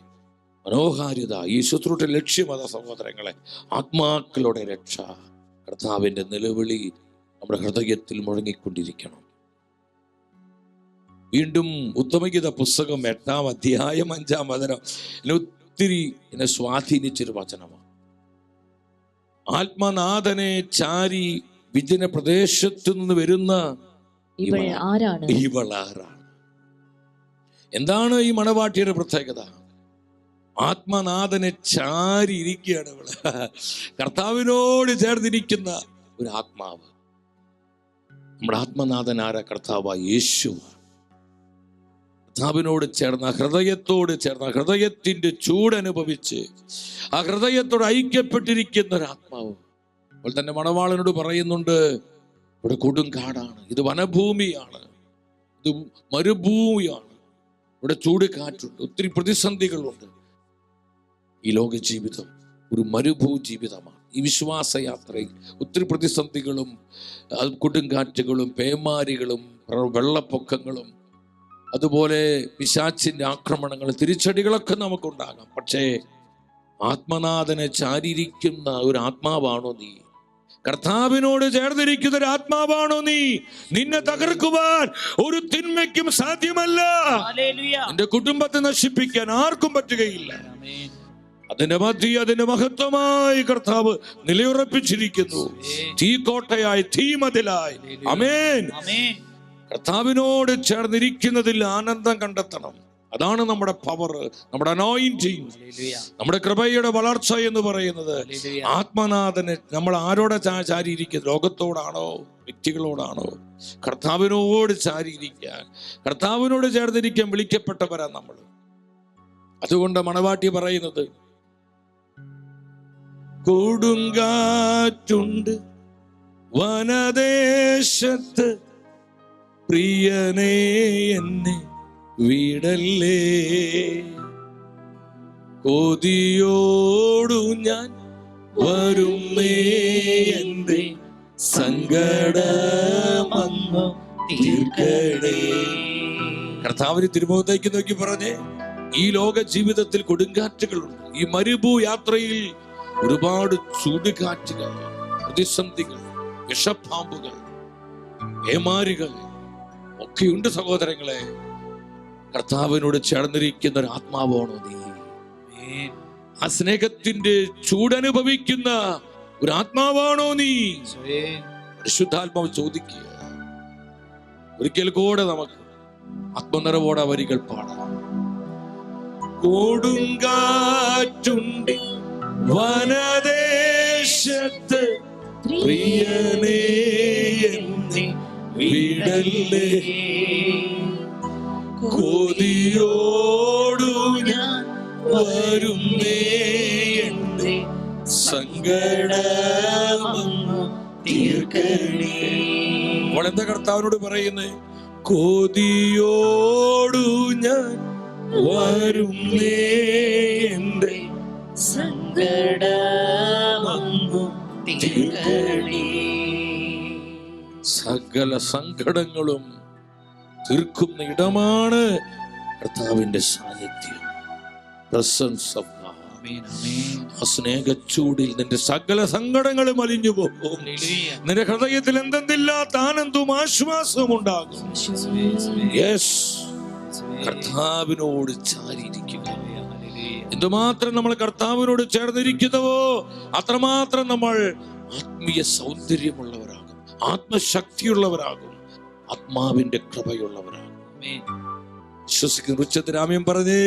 മനോഹാരിത. ഈ ശുശ്രൂഷ ലക്ഷ്യം അതാ സഹോദരങ്ങളെ, ആത്മാക്കളുടെ രക്ഷ. കർത്താവിന്റെ നിലവിളി നമ്മുടെ ഹൃദയത്തിൽ മുഴങ്ങിക്കൊണ്ടിരിക്കണം. വീണ്ടും ഉത്തമഗീത പുസ്തകം 8-ാം അധ്യായം 5-ാം വചനം ഒത്തിരി എന്നെ സ്വാധീനിച്ചൊരു വചനമാണ്. ആത്മനാഥനെ ചാരി വിജന പ്രദേശത്തു നിന്ന് വരുന്ന ഇവളാരാണ്? എന്താണ് ഈ മണവാട്ടിയുടെ പ്രത്യേകത? ആത്മനാഥനെ ചാരി ഇരിക്കുകയാണ് ഇവള്. കർത്താവിനോട് ചേർന്നിരിക്കുന്ന ഒരു ആത്മാവ്. നമ്മുടെ ആത്മനാഥൻ ആരാ? കർത്താവായ യേശു. കർത്താവിനോട് ചേർന്ന, ഹൃദയത്തോട് ചേർന്ന, ഹൃദയത്തിന്റെ ചൂടനുഭവിച്ച് ആ ഹൃദയത്തോട് ഐക്യപ്പെട്ടിരിക്കുന്ന ഒരു ആത്മാവ്. അപ്പോൾ തന്നെ മണവാളനോട് പറയുന്നുണ്ട്, ഇവിടെ കൊടുങ്കാടാണ്, ഇത് വനഭൂമിയാണ്, ഇത് മരുഭൂമിയാണ്, ഇവിടെ ചൂട് കാറ്റുണ്ട്, ഒത്തിരി പ്രതിസന്ധികളുണ്ട്. ഈ ലോക ജീവിതം ഒരു മരുഭൂ ജീവിതമാണ്. ഈ വിശ്വാസയാത്രയിൽ ഒത്തിരി പ്രതിസന്ധികളും കൊടുങ്കാറ്റുകളും പേമാരികളും വെള്ളപ്പൊക്കങ്ങളും അതുപോലെ പിശാചിന്റെ ആക്രമണങ്ങൾ, തിരിച്ചടികളൊക്കെ നമുക്കുണ്ടാകാം. പക്ഷേ ആത്മനാഥനെ ചാരിയിരിക്കുന്ന ഒരു ആത്മാവാണോ നീ? കർത്താവിനോട് ചേർന്നിരിക്കുന്ന ഒരു ആത്മാവാണോ നീ? നിന്നെ തകർക്കുവാൻ ഒരു തിന്മയ്ക്കും സാധ്യമല്ല. നിന്റെ കുടുംബത്തെ നശിപ്പിക്കാൻ ആർക്കും പറ്റുകയില്ല. അതിന്റെ മധ്യ അതിന്റെ മഹത്വമായി കർത്താവ് നിലയുറപ്പിച്ചിരിക്കുന്നു. തീക്കോട്ടയായി, തീമതിലായി. ആമേൻ. കർത്താവിനോട് ചേർന്നിരിക്കുന്നതിൽ ആനന്ദം കണ്ടെത്തണം. അതാണ് നമ്മുടെ പവർ, നമ്മുടെ അനോയിന്റിങ്, നമ്മുടെ കൃപയുടെ വളർച്ച എന്ന് പറയുന്നത്. ആത്മനാഥനെ നമ്മൾ ആരോടെ ചാരിയിരിക്കുന്നത്? ലോകത്തോടാണോ, വ്യക്തികളോടാണോ? കർത്താവിനോട് ചാരിയിരിക്കാൻ, കർത്താവിനോട് ചേർന്നിരിക്കാൻ വിളിക്കപ്പെട്ടവരാ നമ്മൾ. അതുകൊണ്ട് മണവാട്ടി പറയുന്നത്, കൊടുങ്കാറ്റുണ്ട് വനദേശത്ത്, പ്രിയനേ എന്നെ വിടല്ലേ, കൊതിയോടു ഞാൻ വരുന്നേ, എന്റെ സങ്കടമങ്ങു തീർക്കണേ. കർത്താവിന് തിരുമുഖത്തേക്ക് നോക്കി പറഞ്ഞേ, ഈ ലോക ജീവിതത്തിൽ കൊടുങ്കാറ്റുകളുണ്ട്. ഈ മരുഭൂ യാത്രയിൽ ഒരുപാട് ചുടുകാറ്റുകൾ, പ്രതിസന്ധികൾ, വിഷപ്പാമ്പുകൾ, ഏമാരികൾ ഒക്കെയുണ്ട് സഹോദരങ്ങളെ. കർത്താവിനോട് ചേർന്നിരിക്കുന്ന ഒരു ആത്മാവാണോ നീ? ആ സ്നേഹത്തിന്റെ ചൂടനുഭവിക്കുന്ന ഒരു ആത്മാവാണോ നീ? പരിശുദ്ധാത്മാവ് ചോദിക്കുക. ഒരിക്കൽ കൂടെ നമുക്ക് ആത്മനിറവോടെ വരികൾ പാടാം. കൊടുങ്കാറ്റുണ്ട് വനദേശത്ത്, പ്രിയനേ എന്നെ വിടല്ലേ, കൊതിയോടു ഞാൻ വരുന്നേ, എന്റെ സങ്കടമങ്ങു തീർക്കണേ. അവളെന്താ കർത്താവിനോട് പറയുന്നേ? കൊതിയോടു ഞാൻ വരുന്നേ, എന്റെ സങ്കടമങ്ങു തീർക്കണേ. സകല സങ്കടങ്ങളും തീർക്കുന്ന ഇടമാണ് കർത്താവിന്റെ സാന്നിധ്യം. Presence of God. ആ സ്നേഹച്ചൂടിൽ നിന്റെ സകല സങ്കടങ്ങളും അലിഞ്ഞു പോകും. നിന്റെ ഹൃദയത്തിൽ എന്തെന്നില്ലാത്ത ആനന്ദവും ആശ്വാസവും ഉണ്ടാകും. യെസ്, കർത്താവിനോട് ചാരിയിരിക്കുക. എന്തുമാത്രം നമ്മൾ കർത്താവിനോട് ചേർന്നിരിക്കുന്നുവോ അത്രമാത്രം നമ്മൾ ആത്മീയ സൗന്ദര്യമുള്ളവരാകും, ആത്മശക്തിയുള്ളവരാകും, ആത്മാവിന്റെ കൃപയുള്ളവരാകും. വിശ്വസിക്കുന്ന ഉച്ചത്തിൽ ആമേൻ പറഞ്ഞേ.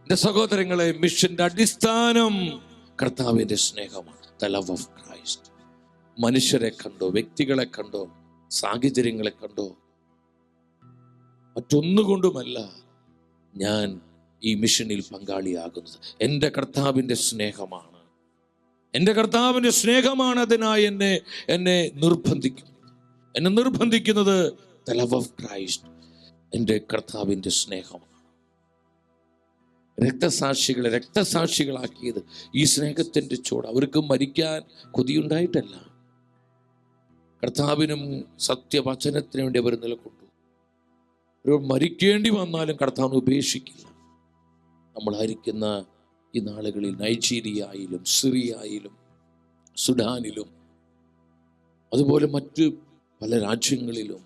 എന്റെ സഹോദരങ്ങളെ, മിഷന്റെ അടിസ്ഥാനം കർത്താവിന്റെ സ്നേഹമാണ്. The love of Christ. മനുഷ്യരെ കണ്ടോ, വ്യക്തികളെ കണ്ടോ, സാഹചര്യങ്ങളെ കണ്ടോ, മറ്റൊന്നുകൊണ്ടുമല്ല ഞാൻ ഈ മിഷനിൽ പങ്കാളിയാകുന്നത്. എൻ്റെ കർത്താവിൻ്റെ സ്നേഹമാണ്. എൻ്റെ കർത്താവിൻ്റെ സ്നേഹമാണ് അതിനായി എന്നെ നിർബന്ധിക്കുന്നത്. ദ ലവ് ഓഫ് ക്രൈസ്റ്റ് എൻ്റെ കർത്താവിൻ്റെ സ്നേഹമാണ്. രക്തസാക്ഷികളാക്കിയത് ഈ സ്നേഹത്തിൻ്റെ ചൂട്. അവർക്ക് മരിക്കാൻ കൊതിയുണ്ടായിട്ടല്ല, കർത്താവിനും സത്യവചനത്തിന് വേണ്ടി അവർ നിലകൊണ്ടു. അവർ മരിക്കേണ്ടി വന്നാലും കർത്താവിനെ ഉപേക്ഷിക്കില്ല. നമ്മളായിരിക്കുന്ന ഈ നാളുകളിൽ നൈജീരിയയിലും സിറിയയിലും സുഡാനിലും അതുപോലെ മറ്റ് പല രാജ്യങ്ങളിലും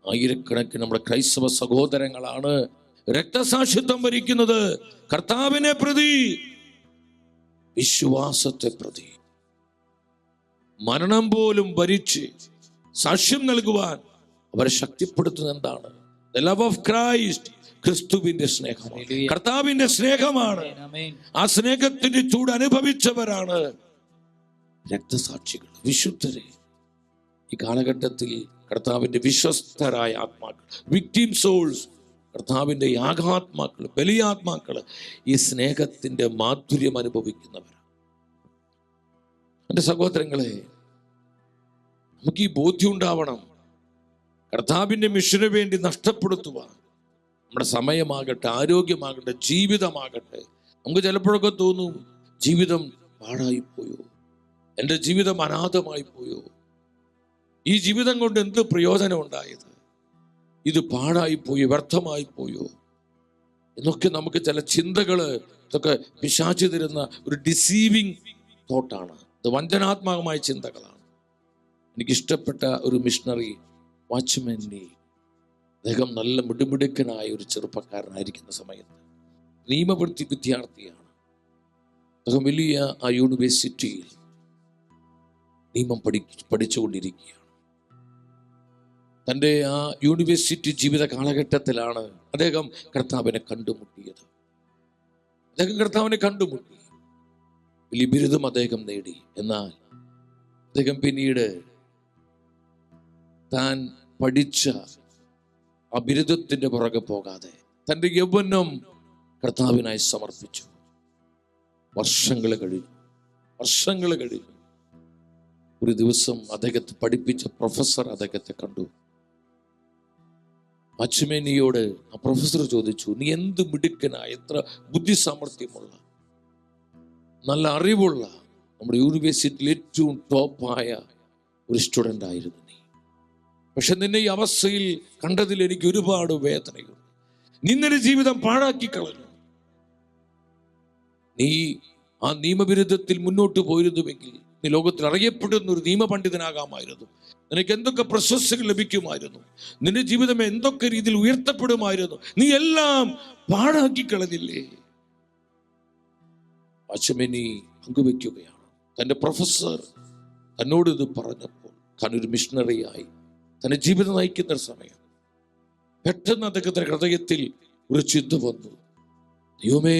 ആയിരക്കണക്കിന് നമ്മുടെ ക്രൈസ്തവ സഹോദരങ്ങളാണ് രക്തസാക്ഷിത്വം വരിക്കുന്നത്. കർത്താവിനെ പ്രതി, വിശ്വാസത്തെ പ്രതി മരണം പോലും വരിച്ച് സാക്ഷ്യം നൽകുവാൻ അവരെ ശക്തിപ്പെടുത്തുന്നത് എന്താണ്? The love of Christ. ക്രിസ്തുവിന്റെ സ്നേഹമാണ്, കർത്താവിന്റെ സ്നേഹമാണ്. ആ സ്നേഹത്തിന്റെ ചൂട് അനുഭവിച്ചവരാണ് രക്തസാക്ഷികൾ, വിശുദ്ധരെ. ഈ കാലഘട്ടത്തിൽ കർത്താവിന്റെ വിശ്വസ്തരായ ആത്മാക്കൾ, വിക്ടിം സോൾസ്, കർത്താവിന്റെ യാഗാത്മാക്കൾ, ബലിയാത്മാക്കൾ ഈ സ്നേഹത്തിന്റെ മാധുര്യം അനുഭവിക്കുന്നവരാണ്. എൻ്റെ സഹോദരങ്ങളെ, നമുക്ക് ഈ ബോധ്യം ഉണ്ടാവണം. കർത്താവിന്റെ മിഷന് വേണ്ടി നഷ്ടപ്പെടുത്തുവാൻ നമ്മുടെ സമയമാകട്ടെ, ആരോഗ്യമാകട്ടെ, ജീവിതമാകട്ടെ, നമുക്ക് ചിലപ്പോഴൊക്കെ തോന്നും ജീവിതം പാഴായിപ്പോയോ, എൻ്റെ ജീവിതം അനാഥമായി പോയോ, ഈ ജീവിതം കൊണ്ട് എന്ത് പ്രയോജനം ഉണ്ടായത്, ഇത് പാഴായിപ്പോയോ, വ്യർത്ഥമായി പോയോ എന്നൊക്കെ നമുക്ക് ചില ചിന്തകൾ, ഇതൊക്കെ പിശാച് തരുന്ന ഒരു ഡിസീവിങ് തോട്ടാണ്. അത് വഞ്ചനാത്മകമായ ചിന്തകളാണ്. എനിക്കിഷ്ടപ്പെട്ട ഒരു മിഷണറി വാച്ച്മാൻ നീ, അദ്ദേഹം നല്ല മിടുമിടുക്കനായ ഒരു ചെറുപ്പക്കാരനായിരിക്കുന്ന സമയത്ത് നിയമവൃത്തി വിദ്യാർത്ഥിയാണ്. അദ്ദേഹം വലിയ ആ യൂണിവേഴ്സിറ്റിയിൽ നിയമം പഠിച്ചുകൊണ്ടിരിക്കുകയാണ്. തൻ്റെ ആ യൂണിവേഴ്സിറ്റി ജീവിത കാലഘട്ടത്തിലാണ് അദ്ദേഹം കർത്താവിനെ കണ്ടുമുട്ടിയത്. വലിയ ബിരുദം അദ്ദേഹം നേടി. എന്നാൽ അദ്ദേഹം പിന്നീട് താൻ പഠിച്ച ആ ബിരുദത്തിന്റെ പുറകെ പോകാതെ തൻ്റെ യൗവനം കർത്താവിനായി സമർപ്പിച്ചു. വർഷങ്ങൾ കഴിഞ്ഞു. ഒരു ദിവസം അദ്ദേഹത്തെ പഠിപ്പിച്ച പ്രൊഫസർ അദ്ദേഹത്തെ കണ്ടു. വാച്ച്മാനിയോട് ആ പ്രൊഫസർ ചോദിച്ചു, നീ എന്ത് മിടുക്കനായ, എത്ര ബുദ്ധി സാമർഥ്യമുള്ള, നല്ല അറിവുള്ള, നമ്മുടെ യൂണിവേഴ്സിറ്റിയിൽ ഏറ്റവും ടോപ്പായ ഒരു സ്റ്റുഡൻ്റ് ആയിരുന്നു നീ. പക്ഷെ നിന്നെ ഈ അവസ്ഥയിൽ കണ്ടതിൽ എനിക്ക് ഒരുപാട് വേദനയുണ്ട്. നിന്റെ ജീവിതം പാഴാക്കി കളഞ്ഞു. നീ ആ നിയമബിരുദത്തിൽ മുന്നോട്ട് പോയിരുന്നുവെങ്കിൽ നീ ലോകത്തിൽ അറിയപ്പെടുന്ന ഒരു നിയമപണ്ഡിതനാകാമായിരുന്നു. നിനക്ക് എന്തൊക്കെ പ്രശസ്തികൾ ലഭിക്കുമായിരുന്നു. നിന്റെ ജീവിതം എന്തൊക്കെ രീതിയിൽ ഉയർത്തപ്പെടുമായിരുന്നു. നീ എല്ലാം പാഴാക്കി കളഞ്ഞില്ലേ? വാച്ച്മാനി പങ്കുവെക്കുകയാണ്. തൻ്റെ പ്രൊഫസർ തന്നോട് ഇത് പറഞ്ഞപ്പോൾ താനൊരു മിഷണറിയായി തൻ്റെ ജീവിതം നയിക്കുന്ന സമയം പെട്ടെന്ന് അദ്ദേഹത്തിന്റെ ഹൃദയത്തിൽ ഒരു ചിന്ത വന്നു. ദൈവമേ,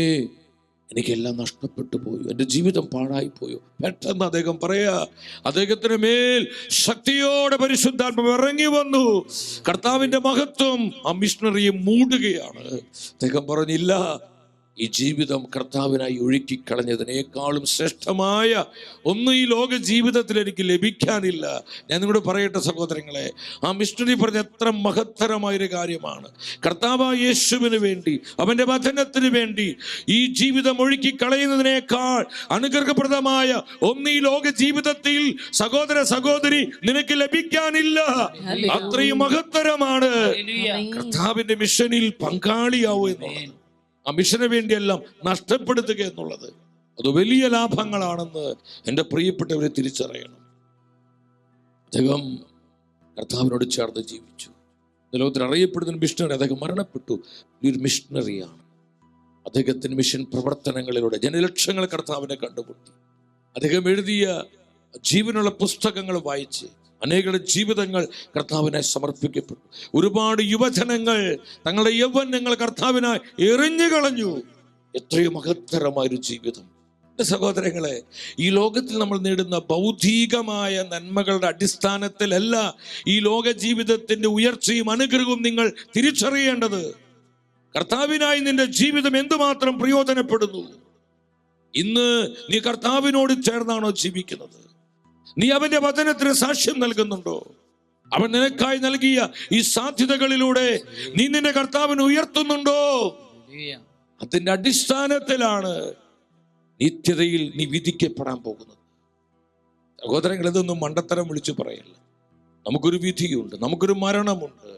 എനിക്കെല്ലാം നഷ്ടപ്പെട്ടു പോയോ, എൻ്റെ ജീവിതം പാഴായി പോയോ. പെട്ടെന്ന് അദ്ദേഹം പറയാ, അദ്ദേഹത്തിന് മേൽ ശക്തിയോടെ പരിശുദ്ധാത്മാവ് ഇറങ്ങി വന്നു. കർത്താവിന്റെ മഹത്വം ആ മിഷണറിയെ മൂടുകയാണ്. അദ്ദേഹം പറഞ്ഞില്ല, ഈ ജീവിതം കർത്താവിനായി ഒഴുക്കിക്കളഞ്ഞതിനേക്കാളും ശ്രേഷ്ഠമായ ഒന്നും ഈ ലോക ജീവിതത്തിൽ എനിക്ക് ലഭിക്കാനില്ല. ഞാൻ നിങ്ങളോട് പറയട്ടെ സഹോദരങ്ങളെ, ആ മിഷണറി പറഞ്ഞ എത്ര മഹത്തരമായൊരു കാര്യമാണ്. കർത്താവായ യേശുവിന് വേണ്ടി, അവന്റെ വചനത്തിന് വേണ്ടി ഈ ജീവിതം ഒഴുക്കിക്കളയുന്നതിനേക്കാൾ അനുഗ്രഹപ്രദമായ ഒന്നും ഈ ലോക ജീവിതത്തിൽ സഹോദര സഹോദരി നിനക്ക് ലഭിക്കാനില്ല. അത്രയും മഹത്തരമാണ് കർത്താവിന്റെ മിഷനിൽ പങ്കാളിയാവുക എന്നുള്ളത്. ആ മിഷന് വേണ്ടിയെല്ലാം നഷ്ടപ്പെടുത്തുക എന്നുള്ളത് അത് വലിയ ലാഭങ്ങളാണെന്ന് എൻ്റെ പ്രിയപ്പെട്ടവരെ തിരിച്ചറിയണം. അദ്ദേഹം കർത്താവിനോട് ചേർന്ന് ജീവിച്ചു. ലോകത്തിൽ അറിയപ്പെടുന്ന മിഷണറി, അദ്ദേഹം മരണപ്പെട്ടു. ഒരു മിഷണറിയാണ്. അദ്ദേഹത്തിന്റെ മിഷൻ പ്രവർത്തനങ്ങളിലൂടെ ജനലക്ഷങ്ങൾ കർത്താവിനെ കണ്ടുമുട്ടി. അദ്ദേഹം എഴുതിയ ജീവനുള്ള പുസ്തകങ്ങൾ വായിച്ച് അനേകരുടെ ജീവിതങ്ങൾ കർത്താവിനായി സമർപ്പിക്കപ്പെട്ടു. ഒരുപാട് യുവജനങ്ങൾ തങ്ങളുടെ യൗവനങ്ങൾ കർത്താവിനായി എറിഞ്ഞു കളഞ്ഞു. എത്രയോ മഹത്തരമായൊരു ജീവിതം. സഹോദരങ്ങളെ, ഈ ലോകത്തിൽ നമ്മൾ നേടുന്ന ഭൗതികമായ നന്മകളുടെ അടിസ്ഥാനത്തിലല്ല ഈ ലോക ജീവിതത്തിന്റെ ഉയർച്ചയും അനുഗ്രഹവും നിങ്ങൾ തിരിച്ചറിയേണ്ടത്. കർത്താവിനായി നിന്റെ ജീവിതം എന്തുമാത്രം പ്രയോജനപ്പെടുന്നു. ഇന്ന് നീ കർത്താവിനോട് ചേർന്നാണോ ജീവിക്കുന്നത്? നീ അവന്റെ വചനത്തിന് സാക്ഷ്യം നൽകുന്നുണ്ടോ? അവൻ നിനക്കായി നൽകിയ ഈ സാധ്യതകളിലൂടെ നീ നിന്റെ കർത്താവിനെ ഉയർത്തുന്നുണ്ടോ? അതിന്റെ അടിസ്ഥാനത്തിലാണ് നിത്യതയിൽ നീ വിധിക്കപ്പെടാൻ പോകുന്നത്. സഹോദരങ്ങൾ, ഇതൊന്നും മണ്ടത്തരം വിളിച്ചു പറയല്ല. നമുക്കൊരു വിധിയുണ്ട്, നമുക്കൊരു മരണമുണ്ട്.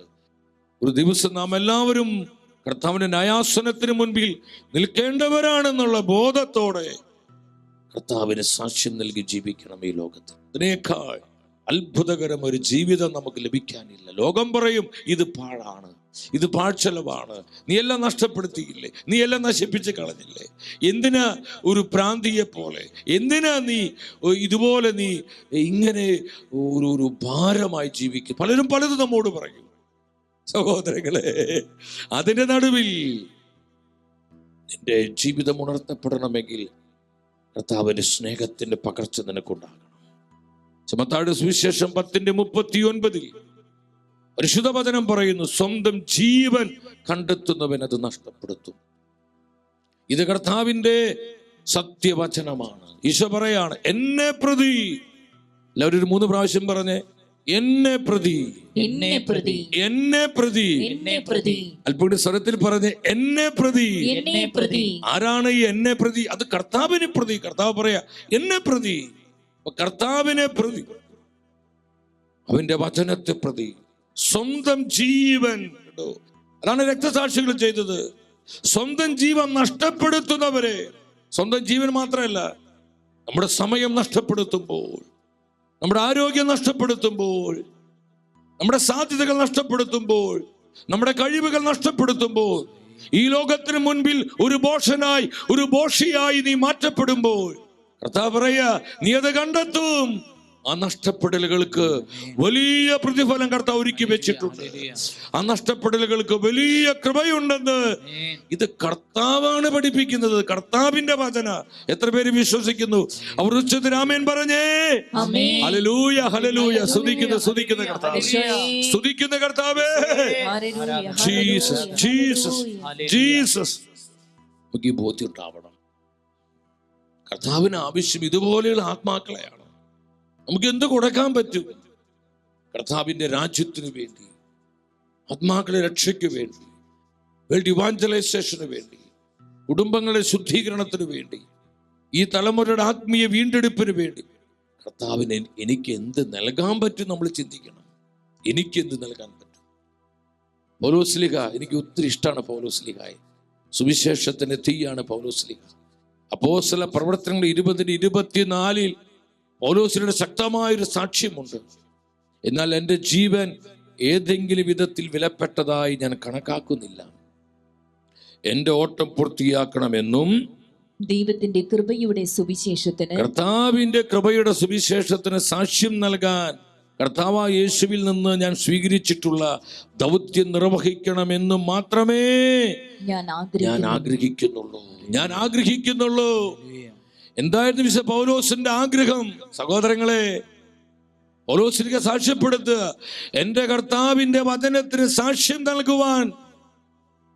ഒരു ദിവസം നാം എല്ലാവരും കർത്താവിന്റെ ന്യായാസനത്തിന് മുൻപിൽ നിൽക്കേണ്ടവരാണെന്നുള്ള ബോധത്തോടെ കർത്താവിന് സാക്ഷ്യം നൽകി ജീവിക്കണം ഈ ലോകത്ത്. അതിനേക്കാൾ അത്ഭുതകരം ഒരു ജീവിതം നമുക്ക് ലഭിക്കാനില്ല. ലോകം പറയും ഇത് പാഴാണ്, ഇത് പാഴ്ചെലവാണ്, നീ എല്ലാം നഷ്ടപ്പെടുത്തിയില്ലേ, നീ എല്ലാം നശിപ്പിച്ച് കളഞ്ഞില്ലേ, എന്തിനാ ഒരു പ്രാന്തിയെ പോലെ, എന്തിനാ നീ ഇതുപോലെ നീ ഇങ്ങനെ ഒരു ഭാരമായി ജീവിക്കും. പലരും പലതും നമ്മോട് പറയും. സഹോദരങ്ങളെ, അതിന്റെ നടുവിൽ നിന്റെ ജീവിതം ഉണർത്തപ്പെടണമെങ്കിൽ കർത്താവിന്റെ സ്നേഹത്തിന്റെ പകർച്ച നിനക്കുണ്ടാകണം. മത്തായിയുടെ സുവിശേഷം 10:39 പരിശുദ്ധ വചനം പറയുന്നു, സ്വന്തം ജീവൻ കണ്ടെത്തുന്നവൻ അത് നഷ്ടപ്പെടുത്തും. ഇത് കർത്താവിന്റെ സത്യവചനമാണ്. ഈശോ പറയാണ്, എന്നെ പ്രതി. എല്ലാവരും 3 പ്രാവശ്യം പറഞ്ഞേ, എന്നെ പ്രതി, എന്നെ പ്രതി, എന്നെ പ്രതി, എന്നെ പ്രതി. അല്പം സ്വരത്തിൽ പറഞ്ഞ് എന്നെ പ്രതി. എന്നെ പ്രതി. ആരാണ് ഈ എന്നെ പ്രതി? അത് കർത്താവിനെ പ്രതി. കർത്താവ് പറയാ എന്നെ പ്രതി. കർത്താവിനെ പ്രതി, അവന്റെ വചനത്തെ പ്രതി, സ്വന്തം ജീവൻ. അതാണ് രക്തസാക്ഷികൾ ചെയ്തത്. സ്വന്തം ജീവൻ നഷ്ടപ്പെടുത്തുന്നവരെ, സ്വന്തം ജീവൻ മാത്രമല്ല നമ്മുടെ സമയം നഷ്ടപ്പെടുത്തുമ്പോൾ, നമ്മുടെ ആരോഗ്യം നഷ്ടപ്പെടുത്തുമ്പോൾ, നമ്മുടെ സാധ്യതകൾ നഷ്ടപ്പെടുത്തുമ്പോൾ, നമ്മുടെ കഴിവുകൾ നഷ്ടപ്പെടുത്തുമ്പോൾ, ഈ ലോകത്തിന് മുൻപിൽ ഒരു ബോഷനായി, ഒരു ബോഷിയായി നീ മാറ്റപ്പെടുമ്പോൾ, കർത്താവ് പറയാ, നീ അത് കണ്ടെത്തും. ആ നഷ്ടപ്പെടലുകൾക്ക് വലിയ പ്രതിഫലം കർത്താവ് ഒരുക്കി വെച്ചിട്ടുണ്ട്. ആ നഷ്ടപ്പെടലുകൾക്ക് വലിയ കൃപയുണ്ടെന്ന് ഇത് കർത്താവാണ് പഠിപ്പിക്കുന്നത്. കർത്താവിന്റെ വചന. എത്ര പേര് വിശ്വസിക്കുന്നു? അവർ ഉച്ചത്തിൽ ആമേൻ പറഞ്ഞേ. Hallelujah, hallelujah. സ്തുതിക്കുന്ന കർത്താവേ, സ്തുതിക്കുന്ന കർത്താവേ. Jesus, Jesus, Jesus. നമുക്ക് ഈ ബോധ്യം ഉണ്ടാവണം. കർത്താവിന് ആവശ്യം ഇതുപോലെയുള്ള ആത്മാക്കളെയാണ്. നമുക്ക് എന്ത് കൊടുക്കാൻ പറ്റും? കർത്താവിന്റെ രാജ്യത്തിന് വേണ്ടി, ആത്മാക്കളെ രക്ഷയ്ക്ക് വേണ്ടി, വേൾഡ് ഇവാഞ്ചലൈസേഷന് വേണ്ടി, കുടുംബങ്ങളുടെ ശുദ്ധീകരണത്തിന് വേണ്ടി, ഈ തലമുറയുടെ ആത്മീയ വീണ്ടെടുപ്പിന് വേണ്ടി കർത്താവിന് എനിക്ക് എന്ത് നൽകാൻ പറ്റും? നമ്മൾ ചിന്തിക്കണം. എനിക്ക് എന്ത് നൽകാൻ പറ്റും? പൗലോസ്ലീഹ, എനിക്ക് ഒത്തിരി ഇഷ്ടമാണ് പൗലോസ്ലീഹായെ. സുവിശേഷത്തിന്റെ തീയാണ് പൗലോസ്ലീഹ. അപ്പോസ്തല പ്രവർത്തനങ്ങൾ 20:24 പൗലോസിന്റെ ശക്തമായൊരു സാക്ഷ്യമുണ്ട്. എന്നാൽ എൻ്റെ ജീവൻ ഏതെങ്കിലും വിധത്തിൽ വിലപ്പെട്ടതായി ഞാൻ കണക്കാക്കുന്നില്ല. എൻ്റെ ഓട്ടം പൂർത്തിയാക്കണമെന്നും ദൈവത്തിന്റെ കൃപയുടെ സുവിശേഷത്തിന്, കർത്താവിന്റെ കൃപയുടെ സുവിശേഷത്തിന് സാക്ഷ്യം നൽകാൻ കർത്താവായ യേശുവിൽ നിന്ന് ഞാൻ സ്വീകരിച്ചിട്ടുള്ള ദൗത്യം നിർവഹിക്കണമെന്നും മാത്രമേ ഞാൻ ആഗ്രഹിക്കുന്നുള്ളൂ. എന്തായിരുന്നു വിശുദ്ധ പൗലോസിന്റെ ആഗ്രഹം? സഹോദരങ്ങളെ, പൗലോസിനെ സാക്ഷ്യപ്പെടുത്തുക, എന്റെ കർത്താവിന്റെ വചനത്തിന് സാക്ഷ്യം നൽകുവാൻ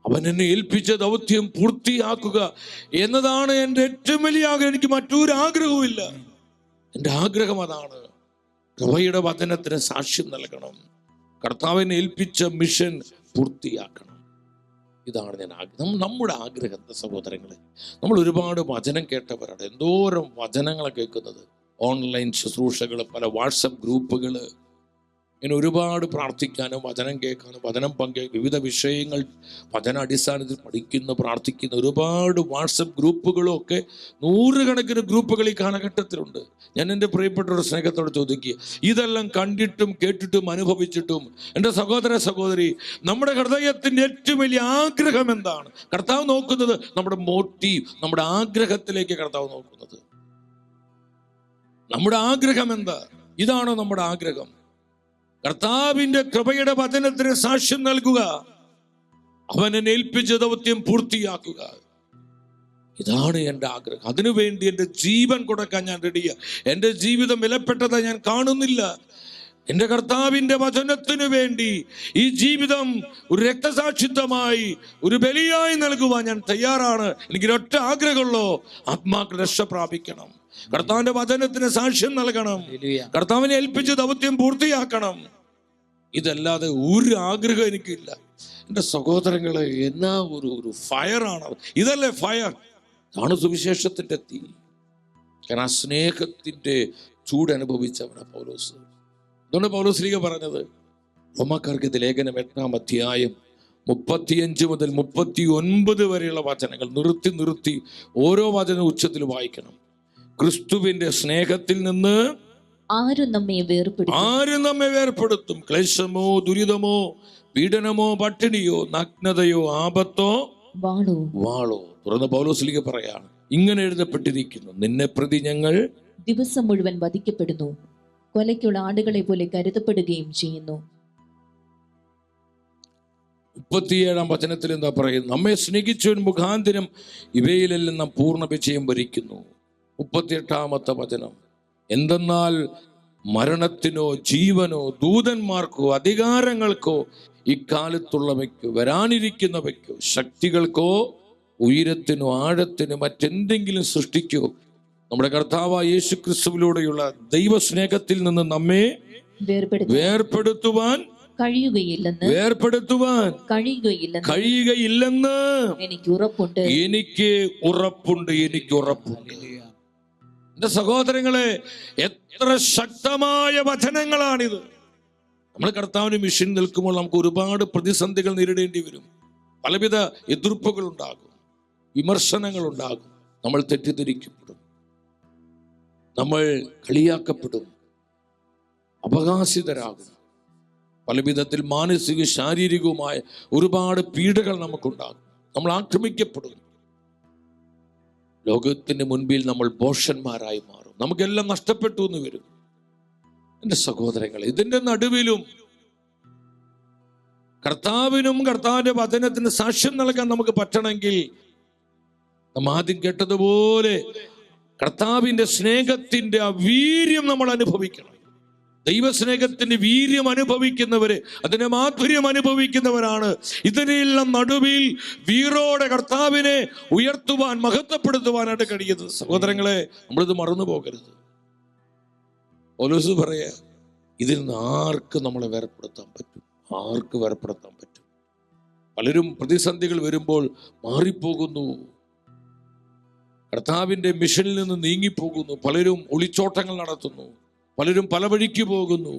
അവൻ എന്നെ ഏൽപ്പിച്ച ദൗത്യം പൂർത്തിയാക്കുക എന്നതാണ് എൻ്റെ ഏറ്റവും വലിയ ആഗ്രഹം. എനിക്ക് മറ്റൊരു ആഗ്രഹവുമില്ല. എൻ്റെ ആഗ്രഹം അതാണ്. കൃപയുടെ വചനത്തിന് സാക്ഷ്യം നൽകണം, കർത്താവിനെ ഏൽപ്പിച്ച മിഷൻ പൂർത്തിയാക്കണം. ഇതാണ് ഞാൻ ആഗ്രഹം. നമ്മുടെ ആഗ്രഹം സഹോദരങ്ങളെ, നമ്മൾ ഒരുപാട് വചനം കേട്ടവരാണ്. എന്തോരം വചനങ്ങളെ കേൾക്കുന്നത്. ഓൺലൈൻ ശുശ്രൂഷകൾ, പല വാട്സപ്പ് ഗ്രൂപ്പുകൾ, ഇങ്ങനെ ഒരുപാട് പ്രാർത്ഥിക്കാനും വചനം കേൾക്കാനും വചനം വിവിധ വിഷയങ്ങൾ വചന അടിസ്ഥാനത്തിൽ പഠിക്കുന്ന പ്രാർത്ഥിക്കുന്ന ഒരുപാട് വാട്സപ്പ് ഗ്രൂപ്പുകളും ഒക്കെ, നൂറുകണക്കിന് ഗ്രൂപ്പുകൾ ഈ കാലഘട്ടത്തിലുണ്ട്. ഞാൻ എൻ്റെ പ്രിയപ്പെട്ടവരുടെ സ്നേഹത്തോട് ചോദിക്കുക, ഇതെല്ലാം കണ്ടിട്ടും കേട്ടിട്ടും അനുഭവിച്ചിട്ടും എൻ്റെ സഹോദര സഹോദരി, നമ്മുടെ ഹൃദയത്തിൻ്റെ ഏറ്റവും വലിയ ആഗ്രഹം എന്താണ്? കർത്താവ് നോക്കുന്നത് നമ്മുടെ മോട്ടീവ്, നമ്മുടെ ആഗ്രഹത്തിലേക്ക് കർത്താവ് നോക്കുന്നത്. നമ്മുടെ ആഗ്രഹം എന്താ? ഇതാണോ നമ്മുടെ ആഗ്രഹം? കർത്താവിന്റെ കൃപയുടെ വചനത്തിന് സാക്ഷ്യം നൽകുക, അവനെ ഏൽപ്പിച്ച ദൗത്യം പൂർത്തിയാക്കുക. ഇതാണ് എൻ്റെ ആഗ്രഹം. അതിനുവേണ്ടി എൻ്റെ ജീവൻ കൊടുക്കാൻ ഞാൻ റെഡിയാ. എൻ്റെ ജീവിതം വിലപ്പെട്ടതായി ഞാൻ കാണുന്നില്ല. എൻ്റെ കർത്താവിൻ്റെ വചനത്തിനു വേണ്ടി ഈ ജീവിതം ഒരു രക്തസാക്ഷിത്വമായി, ഒരു ബലിയായി നൽകുവാൻ ഞാൻ തയ്യാറാണ്. എനിക്കൊരൊറ്റ ആഗ്രഹമുള്ളൂ, ആത്മാക്കൾ രക്ഷ പ്രാപിക്കണം, കർത്താവിന്റെ വചനത്തിന് സാക്ഷ്യം നൽകണം, കർത്താവിനെ ഏൽപ്പിച്ച ദൗത്യം പൂർത്തിയാക്കണം. ഇതല്ലാതെ ഒരു ആഗ്രഹം എനിക്കില്ല. എൻ്റെ സഹോദരങ്ങളെ, എന്നാ ഒരു ഫയറാണ്. ഇതല്ലേ ഫയർ? ഇതാണ് സുവിശേഷത്തിന്റെ തീ. കാരണം ആ സ്നേഹത്തിന്റെ ചൂട് അനുഭവിച്ചവനാണ് പൗലോസ്. അതുകൊണ്ട് പൗലോസ്ലീഹ പറഞ്ഞത്, റോമാക്കാർക്ക് ലേഖനം 8-ാം അധ്യായം 35 മുതൽ 39 വരെയുള്ള വചനങ്ങൾ നിർത്തി ഓരോ വചന ഉച്ചത്തിൽ വായിക്കണം. ക്രിസ്തുവിന്റെ സ്നേഹത്തിൽ നിന്ന് ആരും നമ്മെ വേർപെടുത്തും? ക്ലേശമോ, ദുരിതമോ, പീഡനമോ, പട്ടിണിയോ, നഗ്നതയോ, ആപത്തോ, വാളോ? തുറന്ന് പൗലോസ്ലീഹ പറയാണ്, ഇങ്ങനെ എഴുതപ്പെട്ടിരിക്കുന്നു, നിന്നെ പ്രതി ഞങ്ങൾ ദിവസം മുഴുവൻ വധിക്കപ്പെടുന്നു, കൊലയ്ക്കുള്ള ആടുകളെ പോലെ കരുതപ്പെടുകയും ചെയ്യുന്നു. 37-ാം വചനത്തിൽ എന്താ പറയുന്നത്? നമ്മെ സ്നേഹിച്ചവൻ മുഖാന്തരം ഇവയിലെല്ലാം നാം പൂർണ്ണ വിജയം വരിക്കുന്നു. 38-ാമത്തെ വചനം, എന്തെന്നാൽ മരണത്തിനോ ജീവനോ ദൂതന്മാർക്കോ അധികാരങ്ങൾക്കോ ഇക്കാലത്തുള്ളവയ്ക്കോ വരാനിരിക്കുന്നവയ്ക്കോ ശക്തികൾക്കോ ഉയരത്തിനോ ആഴത്തിനോ മറ്റെന്തെങ്കിലും സൃഷ്ടിക്കോ നമ്മുടെ കർത്താവായ യേശു ക്രിസ്തുവിലൂടെയുള്ള ദൈവസ്നേഹത്തിൽ നിന്ന് നമ്മെ വേർപെടുത്തുവാൻ കഴിയുകയില്ലെന്ന് എനിക്ക് ഉറപ്പുണ്ട്. എന്റെ സഹോദരങ്ങളെ, എത്ര ശക്തമായ വചനങ്ങളാണിത്. നമ്മൾ കർത്താവിന് മിഷൻ നിൽക്കുമ്പോൾ നമുക്ക് ഒരുപാട് പ്രതിസന്ധികൾ നേരിടേണ്ടി വരും. പലവിധ എതിർപ്പുകൾ ഉണ്ടാകും, വിമർശനങ്ങൾ ഉണ്ടാകും, നമ്മൾ തെറ്റിദ്ധരിക്കപ്പെടും. നമ്മൾ കളിയാക്കപ്പെടും, അപഹാസിതരാകും. പല വിധത്തിൽ മാനസിക ശാരീരികവുമായ ഒരുപാട് പീഡകൾ നമുക്കുണ്ടാകും. നമ്മൾ ആക്രമിക്കപ്പെടും. ലോകത്തിന് മുൻപിൽ നമ്മൾ ഭോഷന്മാരായി മാറും. നമുക്കെല്ലാം നഷ്ടപ്പെട്ടു എന്ന് വരും. എൻ്റെ സഹോദരങ്ങളെ, ഇതിൻ്റെ നടുവിലും കർത്താവിനും കർത്താവിന്റെ വചനത്തിന് സാക്ഷ്യം നൽകാൻ നമുക്ക് പറ്റണമെങ്കിൽ നാം ആദ്യം കേട്ടതുപോലെ കർത്താവിന്റെ സ്നേഹത്തിന്റെ ആ വീര്യം നമ്മൾ അനുഭവിക്കണം. ദൈവസ്നേഹത്തിന്റെ വീര്യം അനുഭവിക്കുന്നവര്, അതിന്റെ മാധുര്യം അനുഭവിക്കുന്നവരാണ് ഇതിനെല്ലാം നടുവിൽ വീറോടെ കർത്താവിനെ ഉയർത്തുവാൻ, മഹത്വപ്പെടുത്തുവാനായിട്ട് കഴിയുന്നത്. സഹോദരങ്ങളെ, നമ്മളിത് മറന്നു പോകരുത്. പൗലോസ് പറയാ, ഇതിൽ നിന്ന് ആർക്ക് നമ്മളെ വേർപ്പെടുത്താൻ പറ്റും? ആർക്ക് വേർപ്പെടുത്താൻ പറ്റും? പലരും പ്രതിസന്ധികൾ വരുമ്പോൾ മാറിപ്പോകുന്നു, കർത്താവിന്റെ മിഷനിൽ നിന്ന് നീങ്ങിപ്പോകുന്നു. പലരും ഒളിച്ചോട്ടങ്ങൾ നടത്തുന്നു, പലരും പല വഴിക്ക് പോകുന്നു.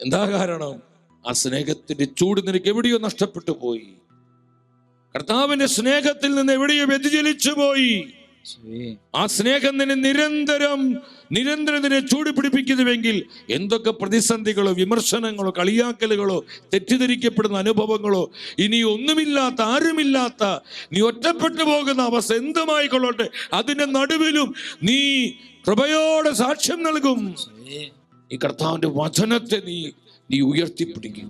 എന്താ കാരണം? ആ സ്നേഹത്തിന്റെ ചൂട് നിനക്ക് എവിടെയോ നഷ്ടപ്പെട്ടു പോയി. കർത്താവിന്റെ സ്നേഹത്തിൽ നിന്ന് എവിടെയോ വ്യതിചലിച്ചു പോയി. ആ സ്നേഹം നിന്നെ നിരന്തരം നിന്നെ ചൂട് പിടിപ്പിക്കുന്നുവെങ്കിൽ എന്തൊക്കെ പ്രതിസന്ധികളോ വിമർശനങ്ങളോ കളിയാക്കലുകളോ തെറ്റിദ്ധരിക്കപ്പെടുന്ന അനുഭവങ്ങളോ ഇനി ഒന്നുമില്ലാത്ത, ആരുമില്ലാത്ത, നീ ഒറ്റപ്പെട്ടു പോകുന്ന അവസ്ഥ എന്തുമായി കൊള്ളട്ടെ, അതിന്റെ നടുവിലും നീ കൃപയോടെ സാക്ഷ്യം നൽകും. ഈ കർത്താവിന്റെ വചനത്തെ നീ ഉയർത്തിപ്പിടിക്കും.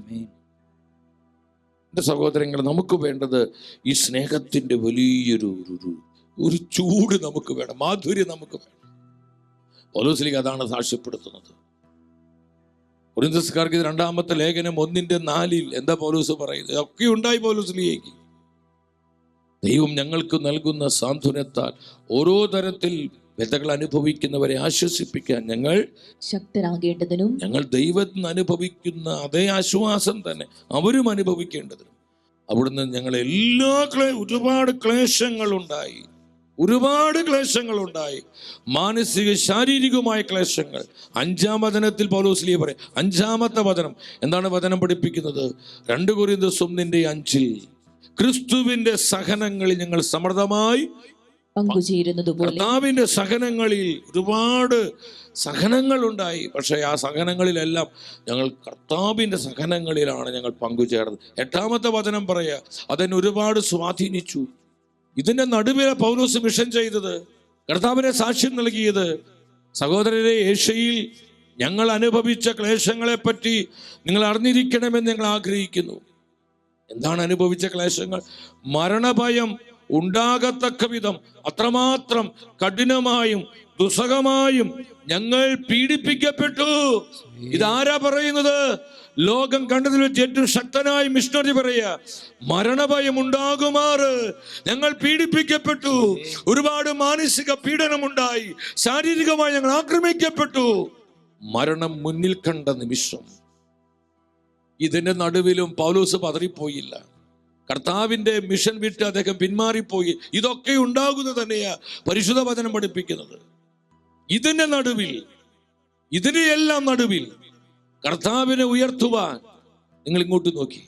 എന്റെ സഹോദരങ്ങൾ, നമുക്ക് വേണ്ടത് ഈ സ്നേഹത്തിന്റെ വലിയൊരു ഒരു ചൂട് നമുക്ക് വേണം, മാധുര്യം നമുക്ക് വേണം. പൗലോസ്ലീഹ അതാണ് സാക്ഷ്യപ്പെടുത്തുന്നത്. കൊരിന്ത്യക്കാർക്ക് 2-ാമത്തെ ലേഖനം 1:4 എന്താ പൗലോസ് പറയുന്നത്? ഒക്കെ ഉണ്ടായി പൗലോസ്ലീഹയ്ക്ക്. ദൈവം ഞങ്ങൾക്ക് നൽകുന്ന സാന്ത്വനത്താൽ ഓരോ തരത്തിൽ വ്യതകൾ അനുഭവിക്കുന്നവരെ ആശ്വസിപ്പിക്കാൻ ഞങ്ങൾ ശക്തരാകേണ്ടതിനും, ഞങ്ങൾ ദൈവത്തിൽ നിന്ന് അനുഭവിക്കുന്ന അതേ ആശ്വാസം തന്നെ അവരും അനുഭവിക്കേണ്ടതിനും അവിടുന്ന് ഞങ്ങളെ ഒരുപാട് ക്ലേശങ്ങളുണ്ടായി, മാനസിക ശാരീരികമായ ക്ലേശങ്ങൾ. 5-ാം വചനത്തിൽ പൗലോസ്ലീഹ പറയും, 5-ാമത്തെ വചനം എന്താണ് വചനം പഠിപ്പിക്കുന്നത്? 2 കൊരിന്ത്യർ 1:5 ക്രിസ്തുവിന്റെ സഹനങ്ങളിൽ ഞങ്ങൾ സമൃദ്ധമായി പങ്കുചേരുന്നതുപോലെ. കർത്താവിന്റെ സഹനങ്ങളിൽ ഒരുപാട് സഹനങ്ങളുണ്ടായി, പക്ഷേ ആ സഹനങ്ങളിലെല്ലാം ഞങ്ങൾ കർത്താവിന്റെ സഹനങ്ങളിലാണ് ഞങ്ങൾ പങ്കുചേർന്നത്. 8-ാമത്തെ വചനം പറയാ, അതെന്നെ ഒരുപാട് സ്വാധീനിച്ചു. ഇതിന്റെ നടുവിലെ പൗലോസ് മിഷൻ ചെയ്തത്, കർത്താവിനെ സാക്ഷ്യം നൽകിയത്. സഹോദരരെ, ഏഷ്യയിൽ ഞങ്ങൾ അനുഭവിച്ച ക്ലേശങ്ങളെ പറ്റി നിങ്ങൾ അറിഞ്ഞിരിക്കണമെന്ന് ഞങ്ങൾ ആഗ്രഹിക്കുന്നു. എന്താണ് അനുഭവിച്ച ക്ലേശങ്ങൾ? മരണഭയം ഉണ്ടാകത്തക്ക വിധം അത്രമാത്രം കഠിനമായും ദുസ്സഹമായും ഞങ്ങൾ പീഡിപ്പിക്കപ്പെട്ടു. ഇതാരാ പറയുന്നത്? ലോകം കണ്ടതിൽ വെച്ച് ഏറ്റവും ശക്തനായ മിഷണറി പറയാ, മരണഭയം ഉണ്ടാകുമാറ് ഞങ്ങൾ പീഡിപ്പിക്കപ്പെട്ടു. ഒരുപാട് മാനസിക പീഡനമുണ്ടായി, ശാരീരികമായി ഞങ്ങൾ ആക്രമിക്കപ്പെട്ടു. മരണം മുന്നിൽ കണ്ട നിമിഷം ഇതിന്റെ നടുവിലും പൗലോസ് പതറിപ്പോയില്ല. കർത്താവിന്റെ മിഷൻ വിട്ട് അദ്ദേഹം പിന്മാറിപ്പോയി. ഇതൊക്കെ ഉണ്ടാകുന്നത് തന്നെയാ പരിശുദ്ധ വചനം പഠിപ്പിക്കുന്നത്. ഇതിന്റെ നടുവിൽ, ഇതിനെയെല്ലാം നടുവിൽ കർത്താവിനെ ഉയർത്തുവാൻ നിങ്ങൾ ഇങ്ങോട്ട് നോക്കി.